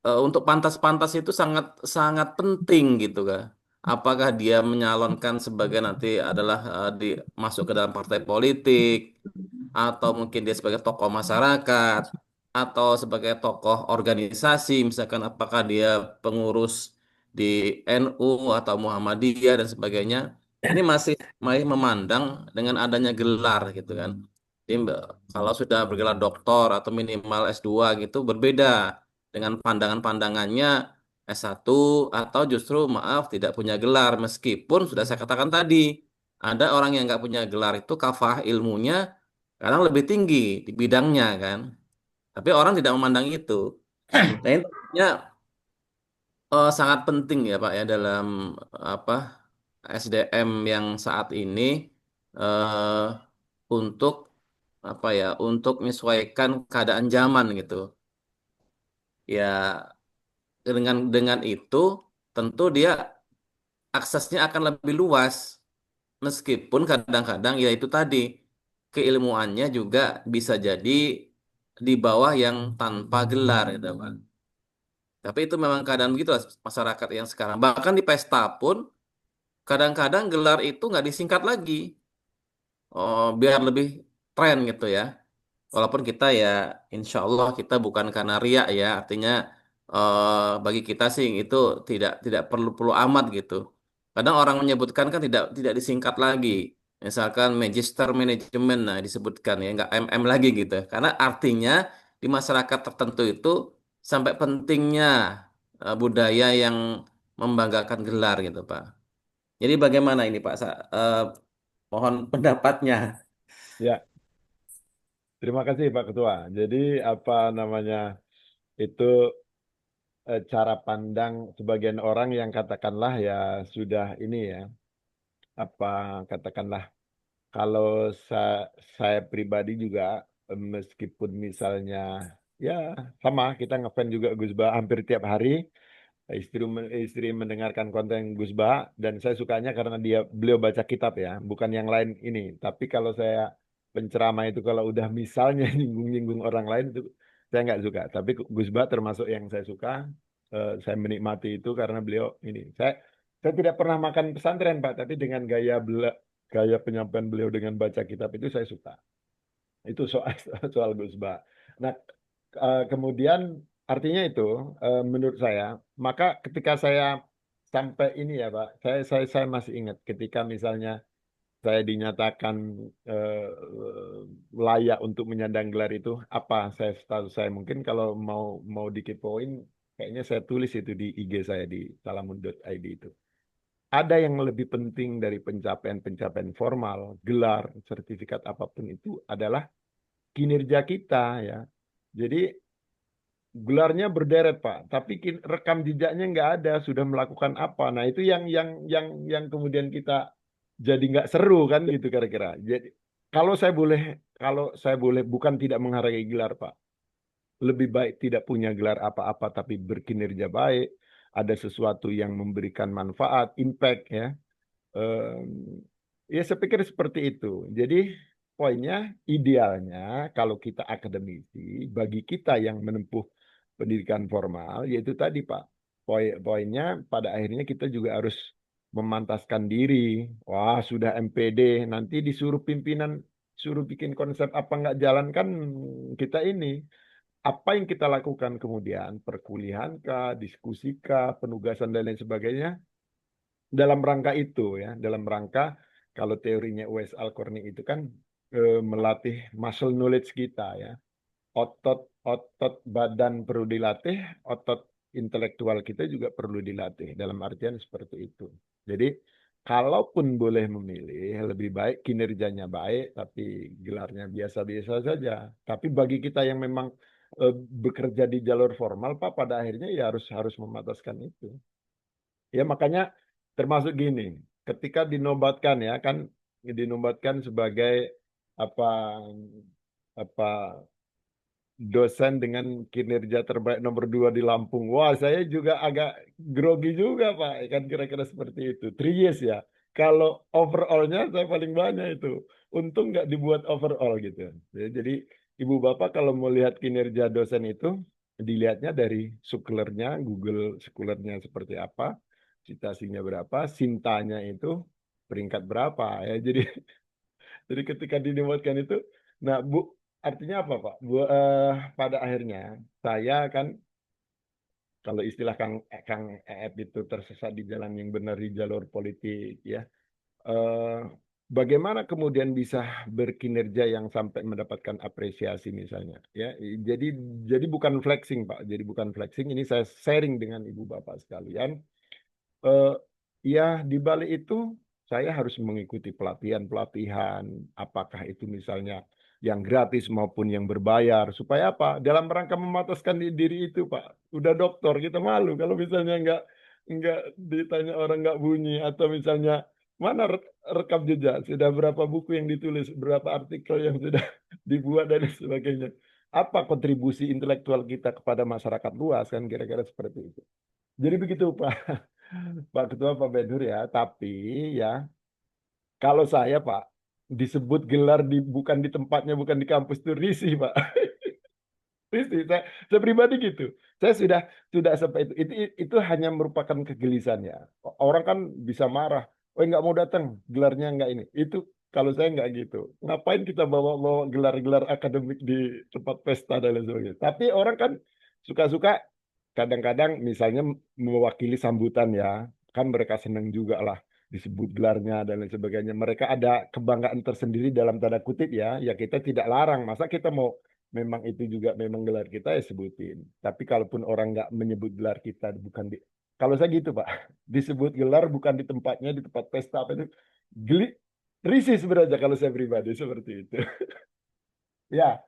untuk pantas-pantas itu sangat sangat penting gitu kan. Apakah dia menyalonkan sebagai nanti adalah masuk ke dalam partai politik, atau mungkin dia sebagai tokoh masyarakat, atau sebagai tokoh organisasi, misalkan apakah dia pengurus di NU atau Muhammadiyah dan sebagainya. Ini masih memandang dengan adanya gelar gitu kan. Jadi, kalau sudah bergelar doktor atau minimal S2 gitu berbeda dengan pandangan-pandangannya S1 atau justru maaf tidak punya gelar meskipun sudah saya katakan tadi ada orang yang nggak punya gelar itu kafah ilmunya kadang lebih tinggi di bidangnya kan, tapi orang tidak memandang itu. Nah ini tentunya, sangat penting ya Pak ya dalam apa SDM yang saat ini eh, untuk apa ya untuk menyesuaikan keadaan zaman gitu ya. Dengan itu tentu dia aksesnya akan lebih luas meskipun kadang-kadang ya itu tadi keilmuannya juga bisa jadi di bawah yang tanpa gelar gitu Pak. Tapi itu memang keadaan begitu masyarakat yang sekarang. Bahkan di pesta pun kadang-kadang gelar itu nggak disingkat lagi. Oh, biar lebih tren gitu ya. Walaupun kita ya insya Allah kita bukan karena riak ya, artinya bagi kita sih itu tidak tidak perlu amat gitu. Kadang orang menyebutkan kan tidak disingkat lagi. Misalkan Magister Manajemen, nah disebutkan ya nggak MM lagi gitu. Karena artinya di masyarakat tertentu itu sampai pentingnya budaya yang membanggakan gelar gitu Pak. Jadi bagaimana ini Pak? Mohon pendapatnya. Ya, terima kasih Pak Ketua. Jadi apa namanya itu cara pandang sebagian orang yang katakanlah ya sudah ini ya apa katakanlah kalau saya pribadi juga meskipun misalnya ya sama, kita ngefans juga Gus Ba hampir tiap hari. Istri mendengarkan konten Gus Ba dan saya sukanya karena beliau baca kitab ya, bukan yang lain ini. Tapi kalau saya penceramah itu kalau udah misalnya nyinggung-nyinggung orang lain itu saya nggak suka. Tapi Gus Ba termasuk yang saya suka. Saya menikmati itu karena beliau ini. Saya tidak pernah makan pesantren Pak, tapi dengan gaya penyampaian beliau dengan baca kitab itu saya suka. Itu soal soal Gus Ba. Nah, kemudian artinya itu menurut saya, maka ketika saya sampai ini ya Pak, saya masih ingat ketika misalnya saya dinyatakan eh, layak untuk menyandang gelar itu, apa status saya mungkin kalau mau dikepoin, kayaknya saya tulis itu di IG saya di salamun.id itu. Ada yang lebih penting dari pencapaian-pencapaian formal, gelar, sertifikat apapun itu adalah kinerja kita ya. Jadi gelarnya berderet Pak, tapi rekam jejaknya nggak ada, sudah melakukan apa. Nah itu yang kemudian kita jadi nggak seru kan gitu kira-kira. Jadi kalau saya boleh bukan tidak menghargai gelar Pak, lebih baik tidak punya gelar apa-apa tapi berkinerja baik, ada sesuatu yang memberikan manfaat, impact ya. Em, Ya, saya pikir seperti itu. Jadi, poinnya, idealnya kalau kita akademisi, bagi kita yang menempuh pendidikan formal, yaitu tadi, Pak. Poinnya, pada akhirnya kita juga harus memantaskan diri. Wah, sudah MPD, nanti disuruh pimpinan, suruh bikin konsep apa nggak jalan kan kita ini. Apa yang kita lakukan kemudian, perkuliahan kah, diskusi kah, penugasan dan lain sebagainya, dalam rangka itu ya, dalam rangka kalau teorinya Wes Al-Qarni itu kan melatih muscle knowledge kita ya. Otot badan perlu dilatih, otot intelektual kita juga perlu dilatih. Dalam artian seperti itu. Jadi kalaupun boleh memilih, lebih baik kinerjanya baik, tapi gelarnya biasa-biasa saja. Tapi bagi kita yang memang bekerja di jalur formal, Pak, pada akhirnya ya harus memataskan itu. Ya makanya termasuk gini, ketika dinobatkan ya kan dinobatkan sebagai apa apa dosen dengan kinerja terbaik nomor 2 di Lampung. Wah, saya juga agak grogi juga Pak, kan kira-kira seperti itu. Tries ya. Kalau overallnya saya paling banyak itu. Untung nggak dibuat overall gitu. Jadi Ibu Bapak kalau mau lihat kinerja dosen itu, dilihatnya dari Scholarnya, Google Scholarnya seperti apa, citasinya berapa, Sintanya itu peringkat berapa ya. Jadi ketika dinobatkan itu, nah Bu, artinya apa Pak? Pada akhirnya saya kan kalau istilah Kang Eep itu tersesat di jalan yang benar di jalur politik ya. Eh, Bagaimana kemudian bisa berkinerja yang sampai mendapatkan apresiasi misalnya ya. Jadi bukan flexing Pak. Jadi bukan flexing, ini saya sharing dengan Ibu Bapak sekalian. eh, Ya, di balik itu saya harus mengikuti pelatihan-pelatihan, apakah itu misalnya yang gratis maupun yang berbayar, supaya apa? Dalam rangka memataskan diri itu, Pak. Udah dokter, kita malu kalau misalnya nggak ditanya orang nggak bunyi, atau misalnya mana rekam jejak, sudah berapa buku yang ditulis, berapa artikel yang sudah dibuat dan sebagainya. Apa kontribusi intelektual kita kepada masyarakat luas, kan kira-kira seperti itu. Jadi begitu, Pak. Pak Ketua, Pak Benhur ya. Tapi ya, kalau saya Pak, disebut gelar bukan di tempatnya, bukan di kampus itu risih Pak. Risih. Saya pribadi gitu. Saya sudah sampai itu hanya merupakan kegelisahan ya. Orang kan bisa marah. Oh nggak mau datang, gelarnya nggak ini. Itu kalau saya nggak gitu. Ngapain kita bawa gelar-gelar akademik di tempat pesta dan lain sebagainya. Tapi orang kan suka-suka kadang-kadang misalnya mewakili sambutan ya, kan mereka senang juga lah disebut gelarnya dan lain sebagainya. Mereka ada kebanggaan tersendiri dalam tanda kutip ya kita tidak larang. Masa kita mau memang itu juga memang gelar kita ya sebutin. Tapi kalaupun orang nggak menyebut gelar kita bukan kalau saya gitu Pak, disebut gelar bukan di tempatnya di tempat pesta apa itu geli risih sebenarnya kalau saya pribadi seperti itu. Ya,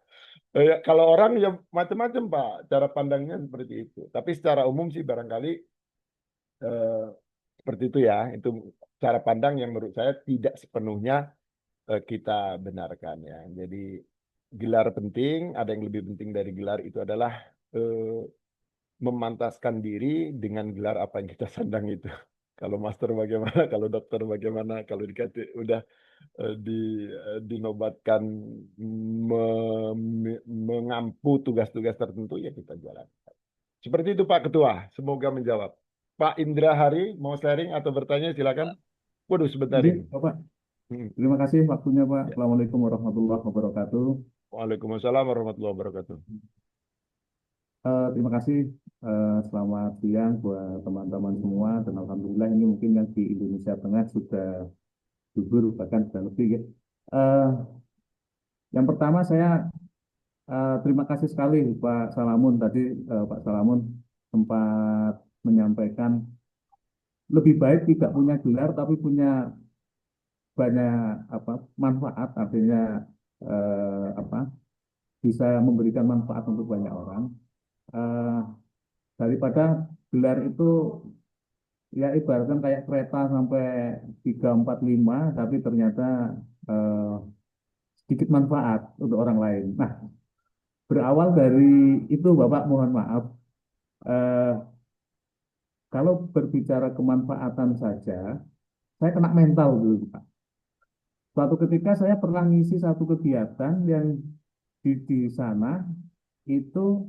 kalau orang ya macam-macam Pak, cara pandangnya seperti itu. Tapi secara umum sih barangkali eh, seperti itu ya. Itu cara pandang yang menurut saya tidak sepenuhnya kita benarkan ya. Jadi gelar penting, ada yang lebih penting dari gelar itu adalah eh, memantaskan diri dengan gelar apa yang kita sandang itu. Kalau master bagaimana, kalau dokter bagaimana, kalau dikasih udah dinobatkan mengampu tugas-tugas tertentu ya kita jalan. Seperti itu Pak Ketua, semoga menjawab. Pak Indra Hari mau sharing atau bertanya silakan. Waduh sebentar Jadi, ini. Bapak, Hmm. terima kasih waktunya, Pak. Ya. Assalamualaikum warahmatullahi wabarakatuh. Waalaikumsalam warahmatullahi wabarakatuh. Terima kasih. Selamat siang buat teman-teman semua. Dan Alhamdulillah ini mungkin yang di Indonesia Tengah sudah gugur, bahkan sudah lebih. Ya. Eh, yang pertama saya terima kasih sekali Pak Salamun. Tadi Pak Salamun sempat menyampaikan lebih baik tidak punya gelar tapi punya banyak manfaat, artinya bisa memberikan manfaat untuk banyak orang. Daripada gelar itu ya ibaratkan kayak kereta sampai 3, 4, 5 tapi ternyata eh, sedikit manfaat untuk orang lain. Nah, berawal dari itu Bapak mohon maaf, eh, kalau berbicara kemanfaatan saja saya kena mental dulu Pak. Suatu ketika saya pernah ngisi satu kegiatan yang di sana itu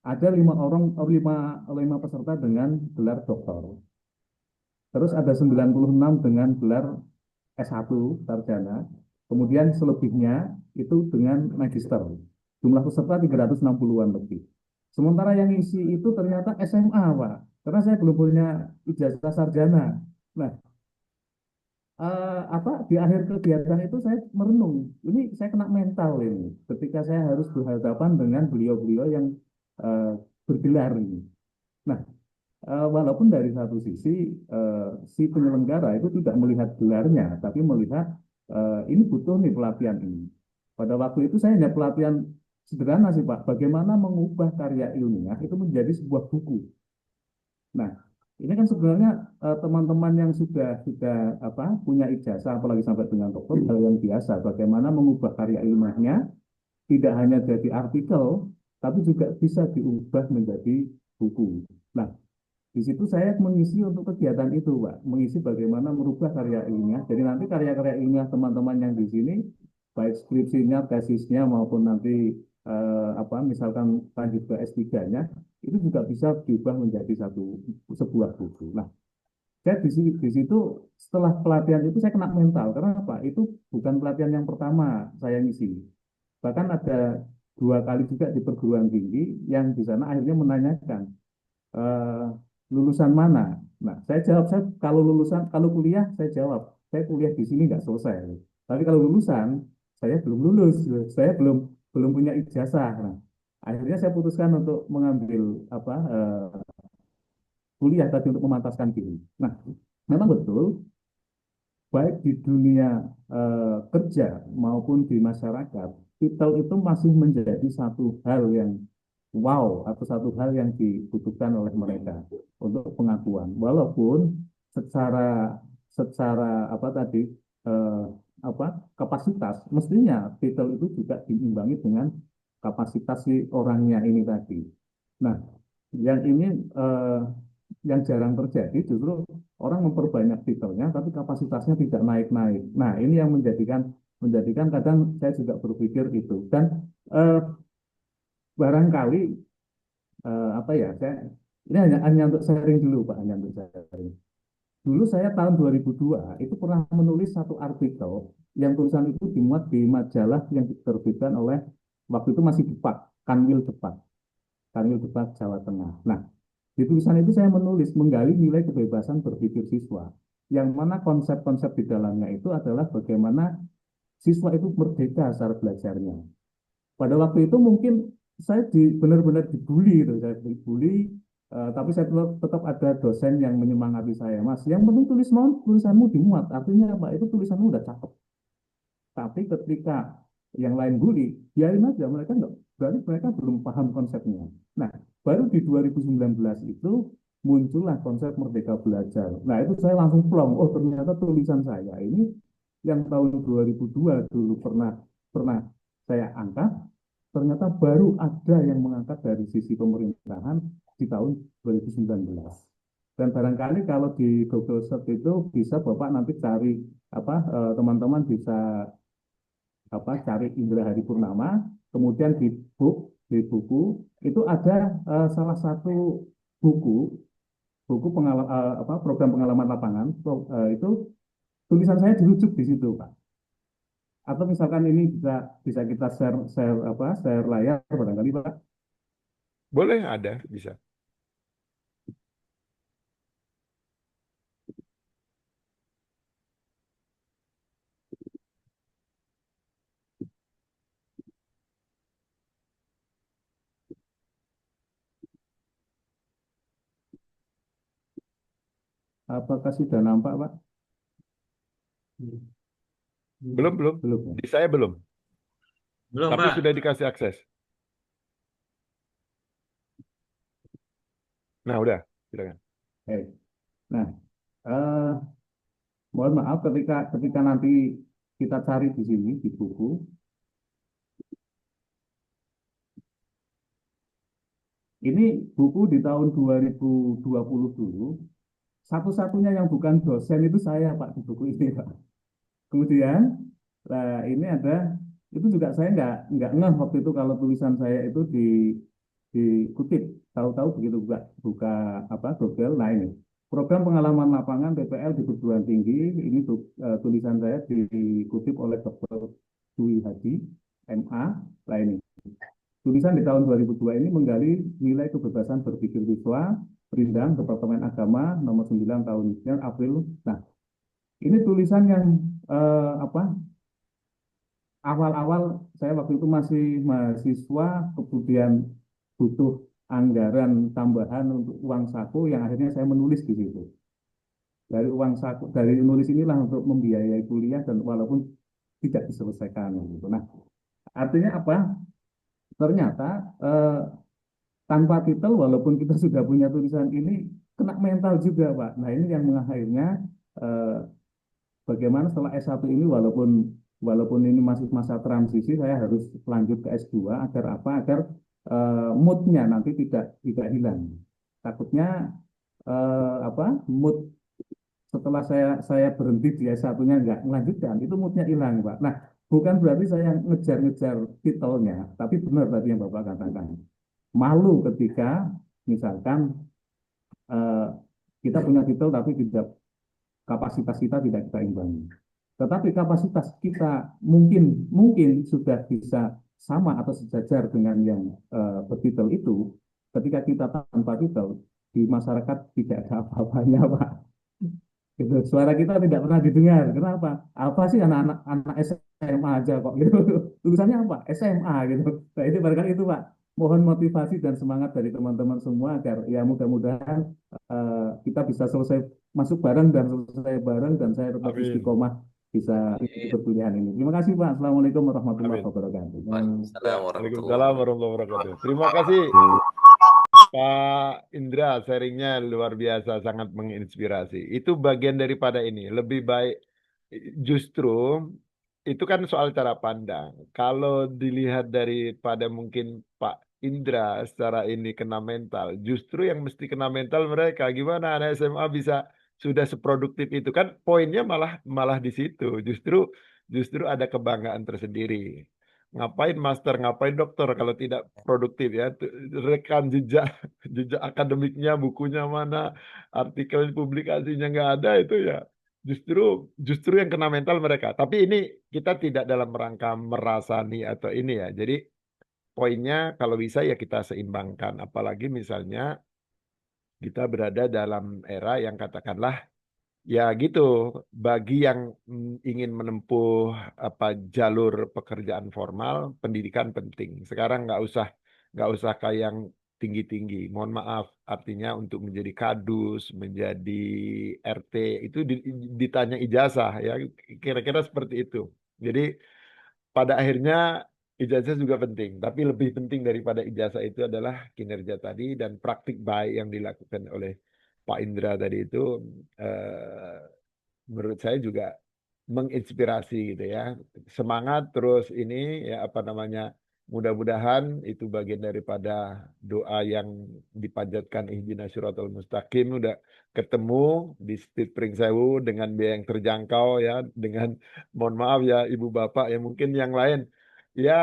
ada 5 peserta dengan gelar doktor. Terus ada 96 dengan gelar S1 sarjana. Kemudian selebihnya itu dengan magister. Jumlah peserta 360-an lebih. Sementara yang isi itu ternyata SMA, Pak. Karena saya belum punya ijazah sarjana. Nah, di akhir kegiatan itu saya merenung. Ini saya kena mental ini. Ketika saya harus berhadapan dengan beliau-beliau yang bergelar ini. Nah, walaupun dari satu sisi si penyelenggara itu tidak melihat gelarnya, tapi melihat ini butuh nih pelatihan ini. Pada waktu itu saya hanya pelatihan sederhana sih Pak, bagaimana mengubah karya ilmiah itu menjadi sebuah buku. Nah, ini kan sebenarnya teman-teman yang sudah punya ijazah, apalagi sampai dengan doktor, hal yang biasa. Bagaimana mengubah karya ilmiahnya tidak hanya jadi artikel, tapi juga bisa diubah menjadi buku. Nah, di situ saya mengisi untuk kegiatan itu, Pak. Mengisi bagaimana merubah karya ilmiah. Jadi nanti karya-karya ilmiah teman-teman yang di sini, baik skripsinya, tesisnya, maupun nanti misalkan lanjut ke S3-nya, itu juga bisa diubah menjadi sebuah buku. Nah, saya di situ setelah pelatihan itu saya kena mental. Karena apa? Itu bukan pelatihan yang pertama saya ngisi. Bahkan ada 2 kali juga di perguruan tinggi yang di sana akhirnya menanyakan lulusan mana. Nah, saya jawab kalau kuliah saya jawab saya kuliah di sini nggak selesai. Tapi kalau lulusan saya belum lulus, saya belum punya ijazah. Nah, akhirnya saya putuskan untuk mengambil kuliah tadi untuk memantaskan diri. Nah, memang betul baik di dunia kerja maupun di masyarakat, titel itu masih menjadi satu hal yang wow atau satu hal yang dibutuhkan oleh mereka untuk pengakuan. Walaupun secara eh, kapasitas mestinya titel itu juga diimbangi dengan kapasitas si orangnya ini tadi. Nah, yang ini yang jarang terjadi justru orang memperbanyak titelnya tapi kapasitasnya tidak naik-naik. Nah, ini yang menjadikan kadang saya juga berpikir itu. Dan barangkali ini hanya untuk sharing dulu Pak, hanya untuk sharing. Dulu saya tahun 2002 itu pernah menulis satu artikel yang tulisan itu dimuat di majalah yang diterbitkan oleh waktu itu masih Depak, Kanwil Depak Jawa Tengah. Nah, di tulisan itu saya menulis menggali nilai kebebasan berpikir siswa, yang mana konsep-konsep di dalamnya itu adalah bagaimana siswa itu merdeka secara belajarnya. Pada waktu itu mungkin saya benar-benar dibully, gitu. Saya dibully, tapi saya tetap ada dosen yang menyemangati saya, Mas. Yang penting tulisanmu dimuat, artinya apa? Itu tulisanmu udah cakep. Tapi ketika yang lain bully, biarin aja, mereka nggak, berarti mereka belum paham konsepnya. Nah, baru di 2019 itu muncullah konsep Merdeka Belajar. Nah, itu saya langsung plong, oh ternyata tulisan saya ini yang tahun 2002 dulu pernah saya angkat, ternyata baru ada yang mengangkat dari sisi pemerintahan di tahun 2019. Dan barangkali kalau di Google Search itu bisa Bapak nanti cari teman-teman bisa cari Indra Hari Purnama, kemudian di buku itu ada salah satu buku program pengalaman lapangan itu tulisan saya dirujuk di situ, Pak. Atau misalkan ini bisa kita share layar barangkali, Pak. Boleh, ada, bisa. Apakah sudah nampak, Pak? Belum. Belum ya? Di saya belum. Belum, Tapi Pak. sudah dikasih akses. Nah, udah. Silakan. Oke. Nah, eh, mohon maaf ketika nanti kita cari di sini di buku, ini buku di tahun 2020 dulu, satu-satunya yang bukan dosen itu saya, Pak, di buku ini, Pak. Kemudian, nah ini itu juga saya nggak ngeh waktu itu kalau tulisan saya itu dikutip, tahu-tahu begitu buka Google, nah ini program pengalaman lapangan PPL di perguruan tinggi, ini tulisan saya dikutip oleh Dr. Dwi Hadi, MA, nah ini tulisan di tahun 2002 ini menggali nilai kebebasan berpikir siswa, Perindang, Departemen Agama, nomor 9 tahun April. Nah, ini tulisan yang awal-awal saya waktu itu masih mahasiswa, kemudian butuh anggaran tambahan untuk uang saku yang akhirnya saya menulis di situ. Dari uang saku, dari menulis inilah untuk membiayai kuliah dan walaupun tidak diselesaikan gitu. Nah, artinya apa? Ternyata tanpa titel walaupun kita sudah punya tulisan ini kena mental juga, Pak. Nah, ini yang akhirnya bagaimana setelah S1 ini walaupun ini masih masa transisi saya harus lanjut ke S2 agar apa? Agar moodnya nanti tidak hilang. Takutnya mood setelah saya berhenti di S1-nya nggak melanjutkan, itu moodnya hilang, Pak. Nah, bukan berarti saya ngejar-ngejar titelnya, tapi benar tadi yang Bapak katakan. Malu ketika misalkan kita punya titel tapi kapasitas kita tidak kita imbangi. Tetapi kapasitas kita mungkin sudah bisa sama atau sejajar dengan yang bertitel itu. Ketika kita tanpa titel di masyarakat tidak ada apa-apanya, Pak. Gitu. Suara kita tidak pernah didengar. Kenapa? Apa sih anak SMA aja kok gitu. Tulisannya apa? SMA gitu. Nah, itu barangkali itu, Pak. Mohon motivasi dan semangat dari teman-teman semua agar ya mudah-mudahan kita bisa selesai masuk bareng dan selesai bareng dan saya tetap Amin. istiqomah bisa ikut pilihan ini. Terima kasih, Pak. Assalamualaikum warahmatullahi Amin. wabarakatuh. Waalaikumsalam Waalaikumsalam warahmatullahi wabarakatuh. Terima kasih Pak Indra, sharingnya luar biasa, sangat menginspirasi. Itu bagian daripada ini. Lebih baik, justru itu kan soal cara pandang. Kalau dilihat daripada mungkin Pak Indra secara ini kena mental, justru yang mesti kena mental mereka. Gimana anak SMA bisa sudah seproduktif itu? Kan poinnya malah di situ. Justru ada kebanggaan tersendiri. Ngapain master, ngapain dokter kalau tidak produktif ya? Rekam jejak akademiknya, bukunya mana, artikel publikasinya nggak ada itu ya. Justru yang kena mental mereka. Tapi ini kita tidak dalam rangka merasani atau ini ya. Jadi poinnya kalau bisa ya kita seimbangkan. Apalagi misalnya kita berada dalam era yang katakanlah ya gitu, bagi yang ingin menempuh jalur pekerjaan formal, pendidikan penting. Sekarang nggak usah kayak yang tinggi-tinggi. Mohon maaf, artinya untuk menjadi kadus, menjadi RT itu ditanya ijazah ya, kira-kira seperti itu. Jadi pada akhirnya ijazah juga penting, tapi lebih penting daripada ijazah itu adalah kinerja tadi dan praktik baik yang dilakukan oleh Pak Indra tadi itu menurut saya juga menginspirasi gitu ya. Semangat terus ini ya apa namanya, mudah-mudahan itu bagian daripada doa yang dipanjatkan ihdinas siratal mustaqim udah ketemu di Speed Pring Sewu dengan biaya yang terjangkau ya, dengan mohon maaf ya Ibu Bapak ya mungkin yang lain ya,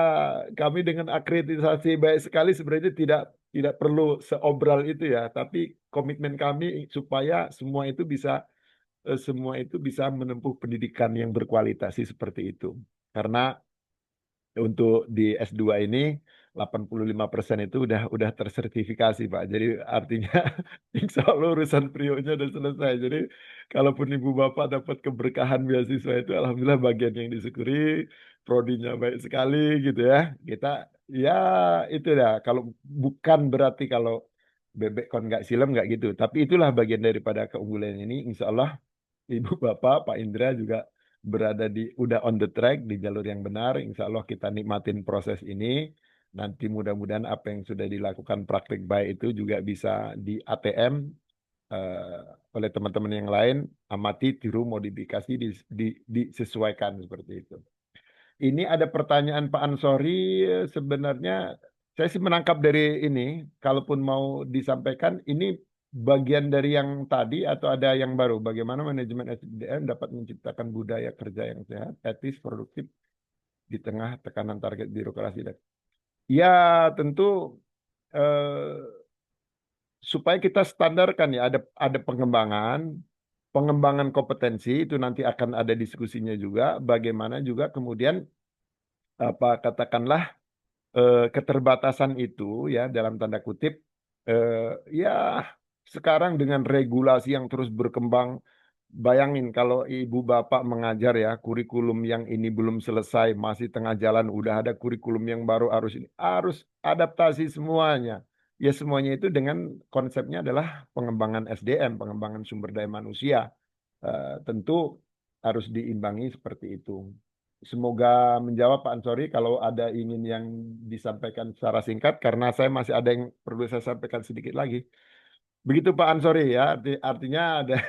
kami dengan akreditasasi baik sekali sebenarnya tidak perlu seobral itu ya, tapi komitmen kami supaya semua itu bisa menempuh pendidikan yang berkualitas sih seperti itu. Karena untuk di S2 ini 85% itu udah tersertifikasi Pak. Jadi artinya insya Allah urusan Prio-nya udah selesai. Jadi kalaupun Ibu Bapak dapat keberkahan beasiswa itu Alhamdulillah bagian yang disyukuri, prodinya baik sekali gitu ya. Kita ya itu dah. Kalau bukan berarti kalau bebek kon nggak silam nggak gitu. Tapi itulah bagian daripada keunggulan ini. Insya Allah Ibu Bapak, Pak Indra juga udah on the track di jalur yang benar. Insya Allah kita nikmatin proses ini. Nanti mudah-mudahan apa yang sudah dilakukan praktik baik itu juga bisa di ATM oleh teman-teman yang lain. Amati, tiru, modifikasi, disesuaikan seperti itu. Ini ada pertanyaan Pak Ansori, sebenarnya saya sih menangkap dari ini, kalaupun mau disampaikan, ini bagian dari yang tadi atau ada yang baru? Bagaimana manajemen SDM dapat menciptakan budaya kerja yang sehat, etis, produktif di tengah tekanan target birokrasi? Ya tentu supaya kita standarkan ya, ada pengembangan kompetensi itu nanti akan ada diskusinya juga. Bagaimana juga kemudian apa katakanlah keterbatasan itu ya dalam tanda kutip ya sekarang dengan regulasi yang terus berkembang, bayangin kalau ibu bapak mengajar ya kurikulum yang ini belum selesai masih tengah jalan udah ada kurikulum yang baru harus adaptasi semuanya ya, semuanya itu dengan konsepnya adalah pengembangan SDM, pengembangan sumber daya manusia. Tentu harus diimbangi seperti itu. Semoga menjawab Pak Ansori. Kalau ada ingin yang disampaikan secara singkat, karena saya masih ada yang perlu saya sampaikan sedikit lagi. Begitu Pak Ansori ya, artinya ada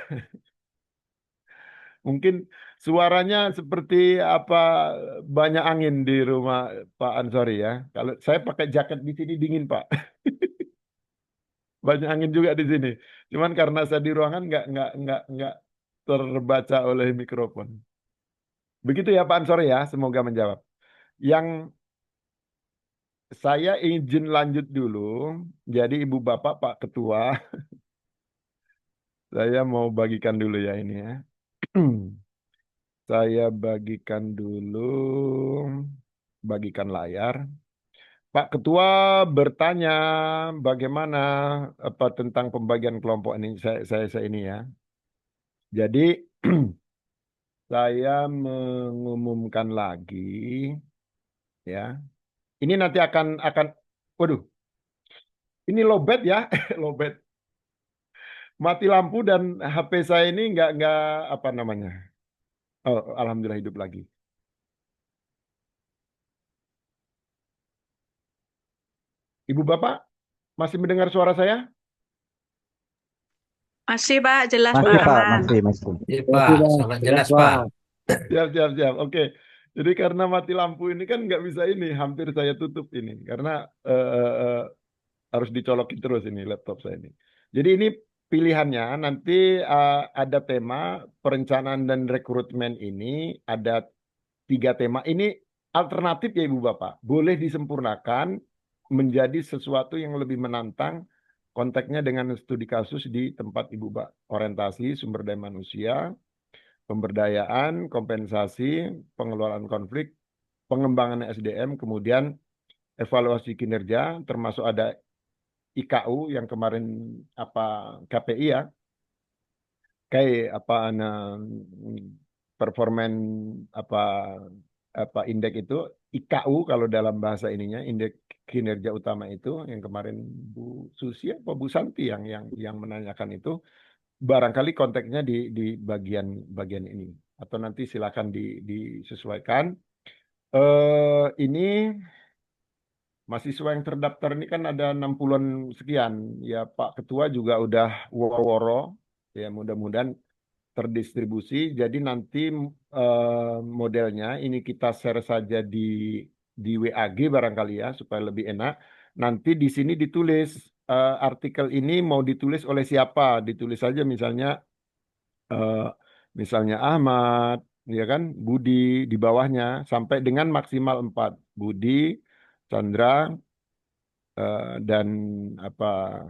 mungkin suaranya seperti apa, banyak angin di rumah Pak Ansori ya. Kalau saya pakai jaket di sini dingin Pak, banyak angin juga di sini. Cuman karena saya di ruangan nggak terbaca oleh mikrofon. Begitu ya Pak Ansori ya, semoga menjawab. Yang saya izin lanjut dulu. Jadi Ibu Bapak Pak Ketua, saya mau bagikan dulu ya ini ya. Saya bagikan layar. Pak Ketua bertanya bagaimana apa tentang pembagian kelompok ini saya ini ya. Jadi saya mengumumkan lagi ya. Ini nanti akan waduh. Ini lowbat ya, lowbat. Mati lampu dan HP saya ini nggak apa namanya. Oh, alhamdulillah hidup lagi. Ibu Bapak masih mendengar suara saya? Masih Pak, jelas Masih Pak Pak, aman. masih. Iya, Pak. Sangat jelas, Pak. Siap. Oke. Jadi karena mati lampu ini kan nggak bisa ini, hampir saya tutup ini karena harus dicolokin terus ini laptop saya ini. Jadi ini pilihannya nanti ada tema perencanaan dan rekrutmen ini ada 3 tema. Ini alternatif ya Ibu Bapak, boleh disempurnakan menjadi sesuatu yang lebih menantang. Konteksnya dengan studi kasus di tempat Ibu Bapak, orientasi sumber daya manusia, pemberdayaan, kompensasi, pengelolaan konflik, pengembangan SDM, kemudian evaluasi kinerja, termasuk ada IKU yang kemarin apa KPI ya, kayak apa performan apa indeks itu IKU kalau dalam bahasa ininya, indeks kinerja utama itu yang kemarin Bu Susi apa Bu Santi yang menanyakan itu, barangkali konteksnya di bagian ini atau nanti silakan disesuaikan. Ini mahasiswa yang terdaftar ini kan ada 60-an sekian. Ya Pak Ketua juga udah woro-woro. Ya mudah-mudahan terdistribusi. Jadi nanti modelnya ini kita share saja di WAG barangkali ya supaya lebih enak. Nanti di sini ditulis artikel ini mau ditulis oleh siapa, ditulis saja eh, misalnya Ahmad, ya kan, Budi di bawahnya sampai dengan maksimal 4. Budi, Chandra, dan apa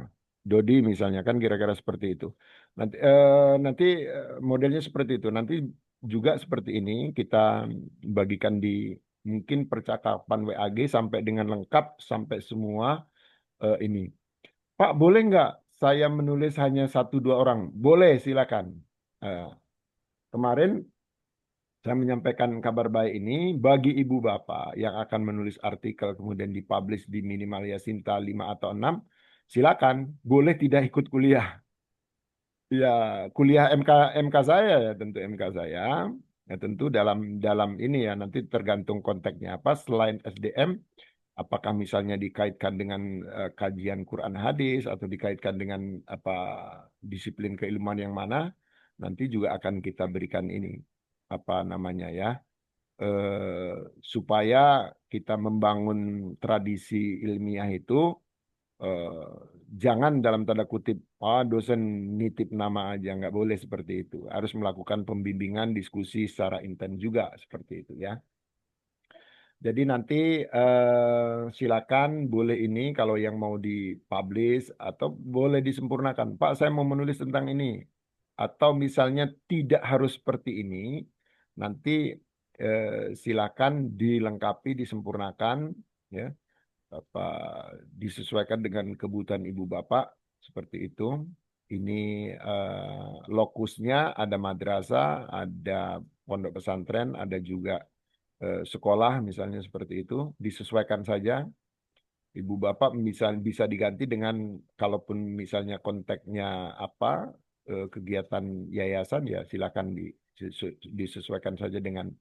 Dodi misalnya kan kira-kira seperti itu. Nanti modelnya seperti itu. Nanti juga seperti ini kita bagikan di mungkin percakapan WAG sampai dengan lengkap sampai semua ini. Pak, boleh nggak saya menulis hanya 1-2 orang? Boleh, silakan. Eh, Kemarin saya menyampaikan kabar baik ini bagi ibu bapak yang akan menulis artikel kemudian dipublish di Minimalia Sinta 5 atau 6, silakan, boleh tidak ikut kuliah. Ya, kuliah MK saya ya tentu MK saya. Ya tentu dalam dalam ini ya nanti tergantung konteksnya apa selain SDM, apakah misalnya dikaitkan dengan kajian Quran hadis atau dikaitkan dengan apa disiplin keilmuan yang mana, nanti juga akan kita berikan ini apa namanya ya supaya kita membangun tradisi ilmiah itu jangan dalam tanda kutip dosen nitip nama aja, nggak boleh seperti itu, harus melakukan pembimbingan diskusi secara intens juga seperti itu ya. Jadi nanti silakan boleh ini kalau yang mau dipublish atau boleh disempurnakan. Pak, saya mau menulis tentang ini. Atau misalnya tidak harus seperti ini. Nanti silakan dilengkapi, disempurnakan, ya, apa disesuaikan dengan kebutuhan ibu bapak seperti itu. Ini lokusnya ada madrasah, ada pondok pesantren, ada juga sekolah misalnya seperti itu, disesuaikan saja. Ibu bapak bisa diganti dengan kalaupun misalnya konteksnya apa kegiatan yayasan ya silakan disesuaikan saja dengan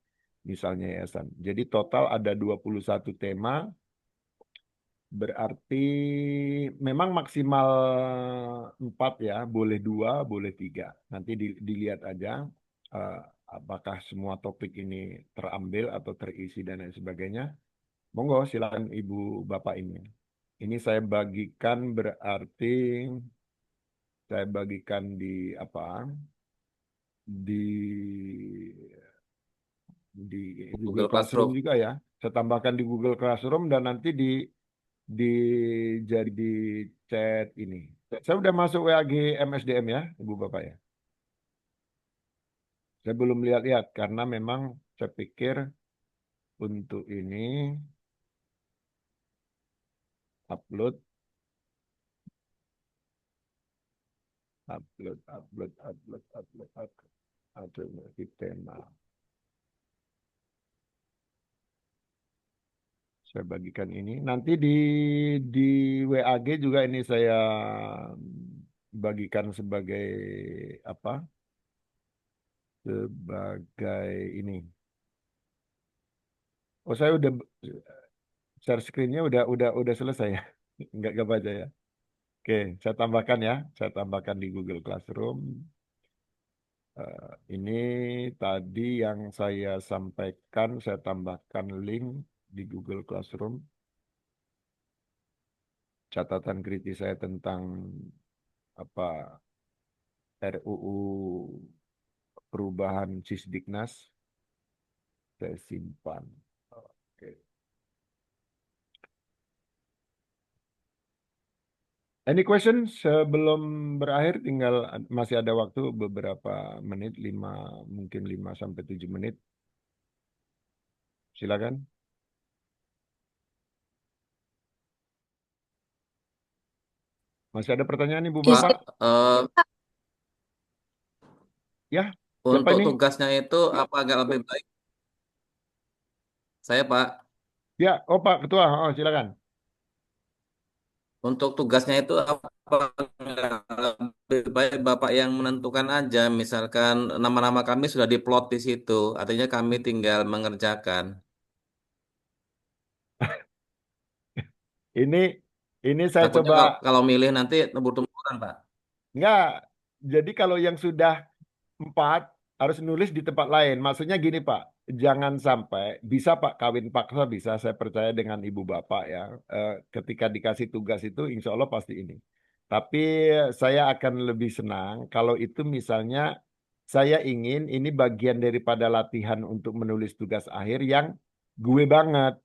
misalnya yayasan. Jadi total ada 21 tema, berarti memang maksimal 4 ya, boleh 2, boleh 3. Nanti dilihat aja apakah semua topik ini terambil atau terisi dan lain sebagainya. Monggo silakan ibu bapak ini. Ini saya bagikan berarti saya bagikan di apa? Di Google Classroom juga ya. Saya tambahkan di Google Classroom dan nanti di jadi di chat ini. Saya udah masuk WAG MSDM ya, Ibu Bapak ya. Saya belum lihat-lihat karena memang saya pikir untuk ini upload di tema. Saya bagikan ini. Nanti di WAG juga ini saya bagikan sebagai apa? Sebagai ini. Oh, saya udah share screen-nya udah selesai ya. Nggak baca ya. Oke, saya tambahkan ya. Saya tambahkan di Google Classroom. Ini tadi yang saya sampaikan, saya tambahkan link di Google Classroom. Catatan kritis saya tentang apa RUU perubahan Sisdiknas. Saya simpan. Oke. Any question sebelum berakhir tinggal masih ada waktu beberapa menit, mungkin 5 sampai 7 menit. Silakan. Masih ada pertanyaan Ibu Bapak? Ya, siapa Untuk ini? tugasnya itu apa agak lebih baik? Saya Pak. Ya, oh Pak Ketua, oh silakan. Untuk tugasnya itu apa lebih baik Bapak yang menentukan aja, misalkan nama-nama kami sudah diplot di situ, artinya kami tinggal mengerjakan. Ini saya Takutnya coba kalau milih nanti tembur-temburan, Pak. enggak. Jadi kalau yang sudah 4 harus nulis di tempat lain. Maksudnya gini Pak, jangan sampai bisa Pak kawin paksa bisa. Saya percaya dengan ibu bapak ya. Ketika dikasih tugas itu, insya Allah pasti ini. Tapi saya akan lebih senang kalau itu misalnya saya ingin ini bagian daripada latihan untuk menulis tugas akhir yang gue banget.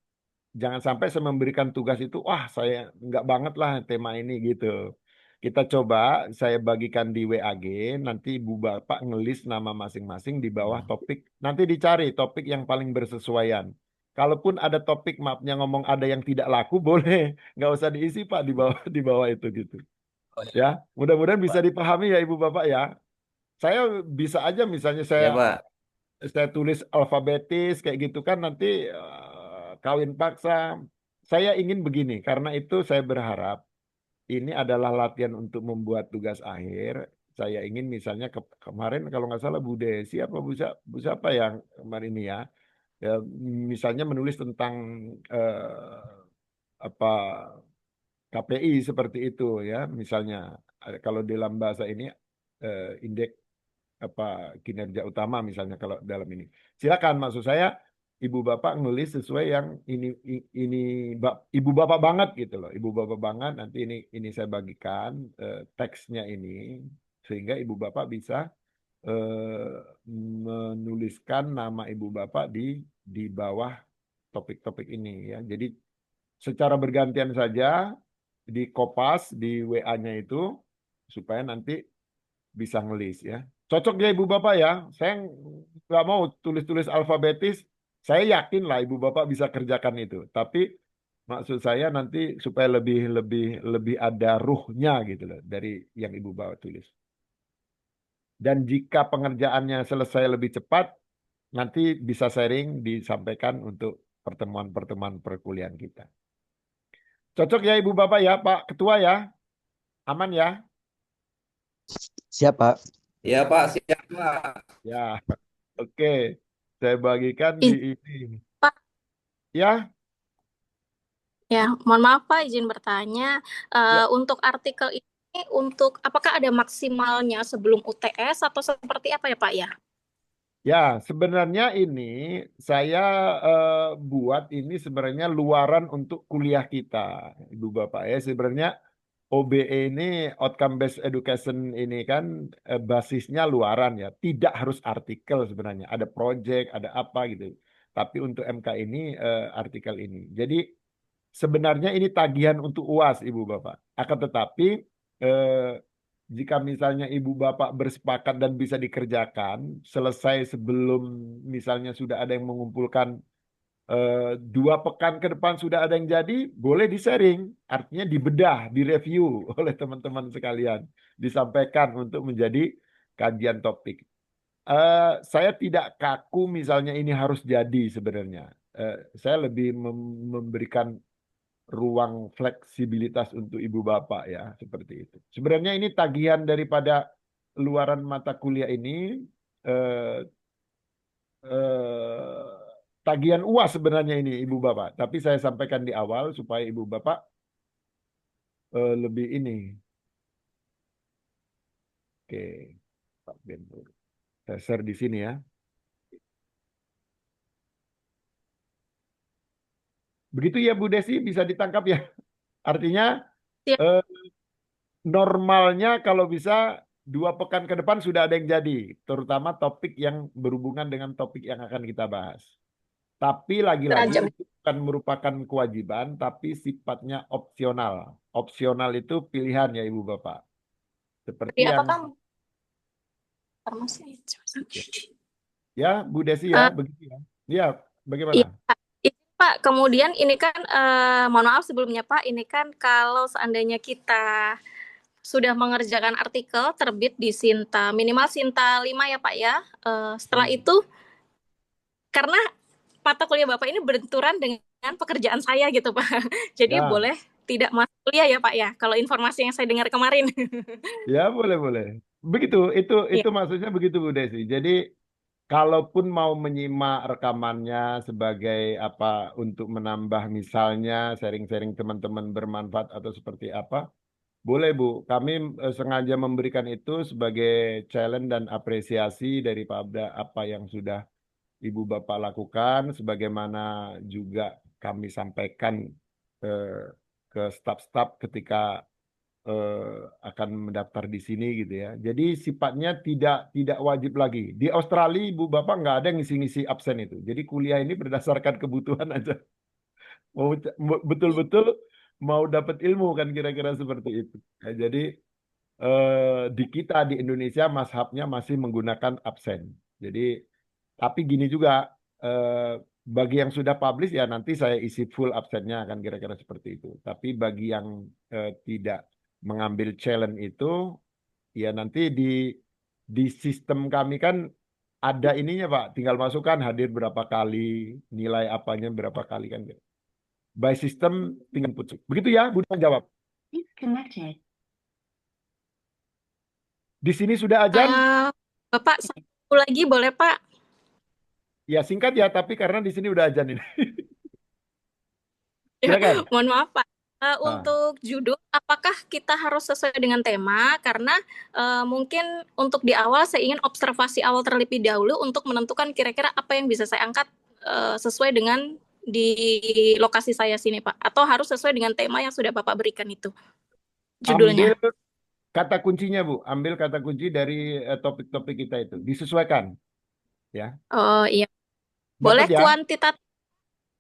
Jangan sampai saya memberikan tugas itu, wah saya nggak banget lah tema ini gitu. Kita coba, saya bagikan di WAG, nanti ibu bapak ngelis nama masing-masing di bawah topik. Nanti dicari topik yang paling bersesuaian. Kalaupun ada topik maafnya ngomong ada yang tidak laku, boleh. Nggak usah diisi Pak di bawah itu gitu. Oh, ya. Ya, mudah-mudahan bisa dipahami ya ibu bapak ya. Saya bisa aja misalnya Ya Pak. saya tulis alfabetis kayak gitu kan nanti kawin paksa. Saya ingin begini, karena itu saya berharap ini adalah latihan untuk membuat tugas akhir. Saya ingin misalnya kemarin kalau nggak salah Bu Desi apa Bu siapa yang kemarin ini ya, misalnya menulis tentang apa KPI seperti itu ya, misalnya kalau dalam bahasa ini indeks apa kinerja utama misalnya kalau dalam ini. Silakan maksud saya ibu bapak nulis sesuai yang ini ibu bapak banget gitu loh. Ibu bapak banget nanti ini saya bagikan teksnya ini sehingga ibu bapak bisa menuliskan nama ibu bapak di bawah topik-topik ini ya. Jadi secara bergantian saja di kopas di WA-nya itu supaya nanti bisa ngelis ya. Cocok ya ibu bapak ya. Saya nggak mau tulis-tulis alfabetis. Saya yakin lah ibu bapak bisa kerjakan itu. Tapi maksud saya nanti supaya lebih ada ruhnya gitu loh dari yang ibu bapak tulis. Dan jika pengerjaannya selesai lebih cepat, nanti bisa sharing disampaikan untuk pertemuan-pertemuan perkuliahan kita. Cocok ya ibu bapak ya Pak Ketua ya. Aman ya? Siap, Pak. Ya Pak, siap Pak. Ya, oke. Saya bagikan di ini. Pak, Ya, ya, mohon maaf Pak, izin bertanya. ya, Untuk artikel ini, apakah ada maksimalnya sebelum UTS atau seperti apa ya Pak ya? ya. Sebenarnya ini saya buat ini sebenarnya luaran untuk kuliah kita, Ibu Bapak ya. Sebenarnya OBE ini outcome based education ini kan basisnya luaran ya. Tidak harus artikel sebenarnya. Ada project, ada apa gitu. Tapi untuk MK ini artikel ini. Jadi sebenarnya ini tagihan untuk UAS, Ibu Bapak. Akan tetapi eh, jika misalnya Ibu Bapak bersepakat dan bisa dikerjakan, selesai sebelum misalnya sudah ada yang mengumpulkan 2 pekan ke depan sudah ada yang jadi, boleh di-sharing. Artinya dibedah, direview oleh teman-teman sekalian. Disampaikan untuk menjadi kajian topik. Saya tidak kaku misalnya ini harus jadi sebenarnya. Saya lebih memberikan ruang fleksibilitas untuk ibu bapak ya seperti itu. Sebenarnya ini tagihan daripada luaran mata kuliah ini eh, eh, tagihan UAS sebenarnya ini ibu bapak. Tapi saya sampaikan di awal supaya ibu bapak lebih ini. Oke, Pak Benur. Saya share di sini ya. Begitu ya Bu Desi, bisa ditangkap ya. Artinya Siap. Normalnya kalau bisa 2 pekan ke depan sudah ada yang jadi, terutama topik yang berhubungan dengan topik yang akan kita bahas. Tapi lagi-lagi Serajam. itu bukan merupakan kewajiban, tapi sifatnya opsional. Opsional itu pilihan ya Ibu Bapak. Seperti Jadi yang apakah farmasi? ya Bu Desi ya, begitu ya. Ya, bagaimana? Iya, Pak. Kemudian ini kan, mohon maaf sebelumnya Pak, ini kan kalau seandainya kita sudah mengerjakan artikel terbit di Sinta, minimal Sinta 5 ya Pak ya. Setelah itu, karena mata kuliah Bapak ini benturan dengan pekerjaan saya gitu Pak. Jadi Ya. boleh tidak masuk kuliah ya Pak ya, kalau informasi yang saya dengar kemarin. Ya, boleh. Begitu, itu maksudnya begitu Bu Desi. Jadi kalaupun mau menyimak rekamannya sebagai apa untuk menambah misalnya sharing-sharing teman-teman bermanfaat atau seperti apa, Boleh Bu, kami sengaja memberikan itu sebagai challenge dan apresiasi daripada apa yang sudah Ibu Bapak lakukan, sebagaimana juga kami sampaikan eh, ke staf-staf ketika akan mendaftar di sini gitu ya. Jadi sifatnya tidak wajib lagi. Di Australia Ibu Bapak nggak ada ngisi-ngisi absen itu. Jadi kuliah ini berdasarkan kebutuhan aja. Betul-betul mau dapat ilmu kan kira-kira seperti itu. Ya, jadi di kita di Indonesia mazhabnya masih menggunakan absen. Jadi tapi gini juga bagi yang sudah publish ya nanti saya isi full absennya kan kira-kira seperti itu. Tapi bagi yang tidak mengambil challenge itu ya nanti di sistem kami kan ada ininya Pak, tinggal masukkan hadir berapa kali, nilai apanya berapa kali kan. By system tinggal putus. Begitu ya, Bu jawab. Di sini sudah azan? Bapak, satu lagi boleh Pak? Ya singkat ya, tapi karena di sini udah azan ini. Silakan. Mohon maaf Pak. Untuk judul, apakah kita harus sesuai dengan tema? Karena mungkin untuk di awal saya ingin observasi awal terlebih dahulu untuk menentukan kira-kira apa yang bisa saya angkat sesuai dengan di lokasi saya sini Pak. Atau harus sesuai dengan tema yang sudah Bapak berikan itu judulnya. Ambil kata kuncinya Bu, ambil kata kunci dari topik-topik kita itu, disesuaikan. Ya. Oh iya. Boleh ya? kuantitatif?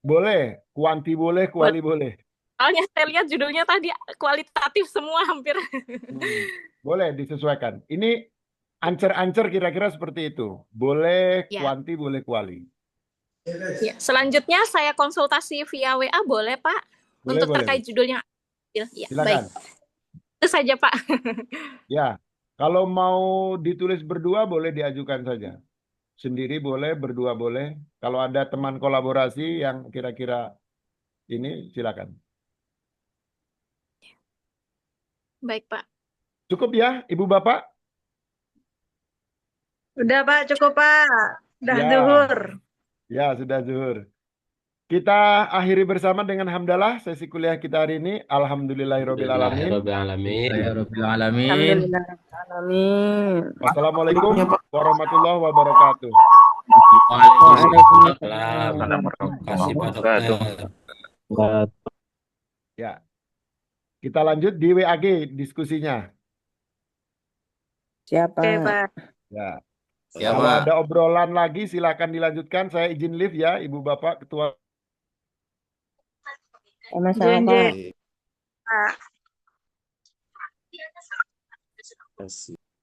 Boleh, kuanti boleh, kuali boleh. Soalnya saya lihat judulnya tadi kualitatif semua hampir. Boleh disesuaikan. Ini ancer-ancer kira-kira seperti itu. Boleh kuanti, boleh kuali. Ya, selanjutnya saya konsultasi via WA boleh Pak? Boleh, untuk boleh. terkait judulnya. Ya, silakan. Baik. Itu saja Pak. Ya, kalau mau ditulis berdua boleh diajukan saja. Sendiri boleh, berdua boleh. Kalau ada teman kolaborasi yang kira-kira ini silakan. Baik Pak. Cukup ya Ibu Bapak? Udah Pak, cukup Pak. Udah zuhur. Ya, sudah zuhur. Kita akhiri bersama dengan hamdalah sesi kuliah kita hari ini. Alhamdulillahirrabbilalamin. Alhamdulillahirrabbilalamin. Wassalamualaikum warahmatullahi wabarakatuh. Waalaikumsalam warahmatullahi wabarakatuh. Ya. Kita lanjut di WAG diskusinya. Siapa? Oke, Pak. Ya. Ya, Kalau Pak. ada obrolan lagi silakan dilanjutkan. Saya izin live ya, Ibu Bapak Ketua. Sama-sama Pak. Pak.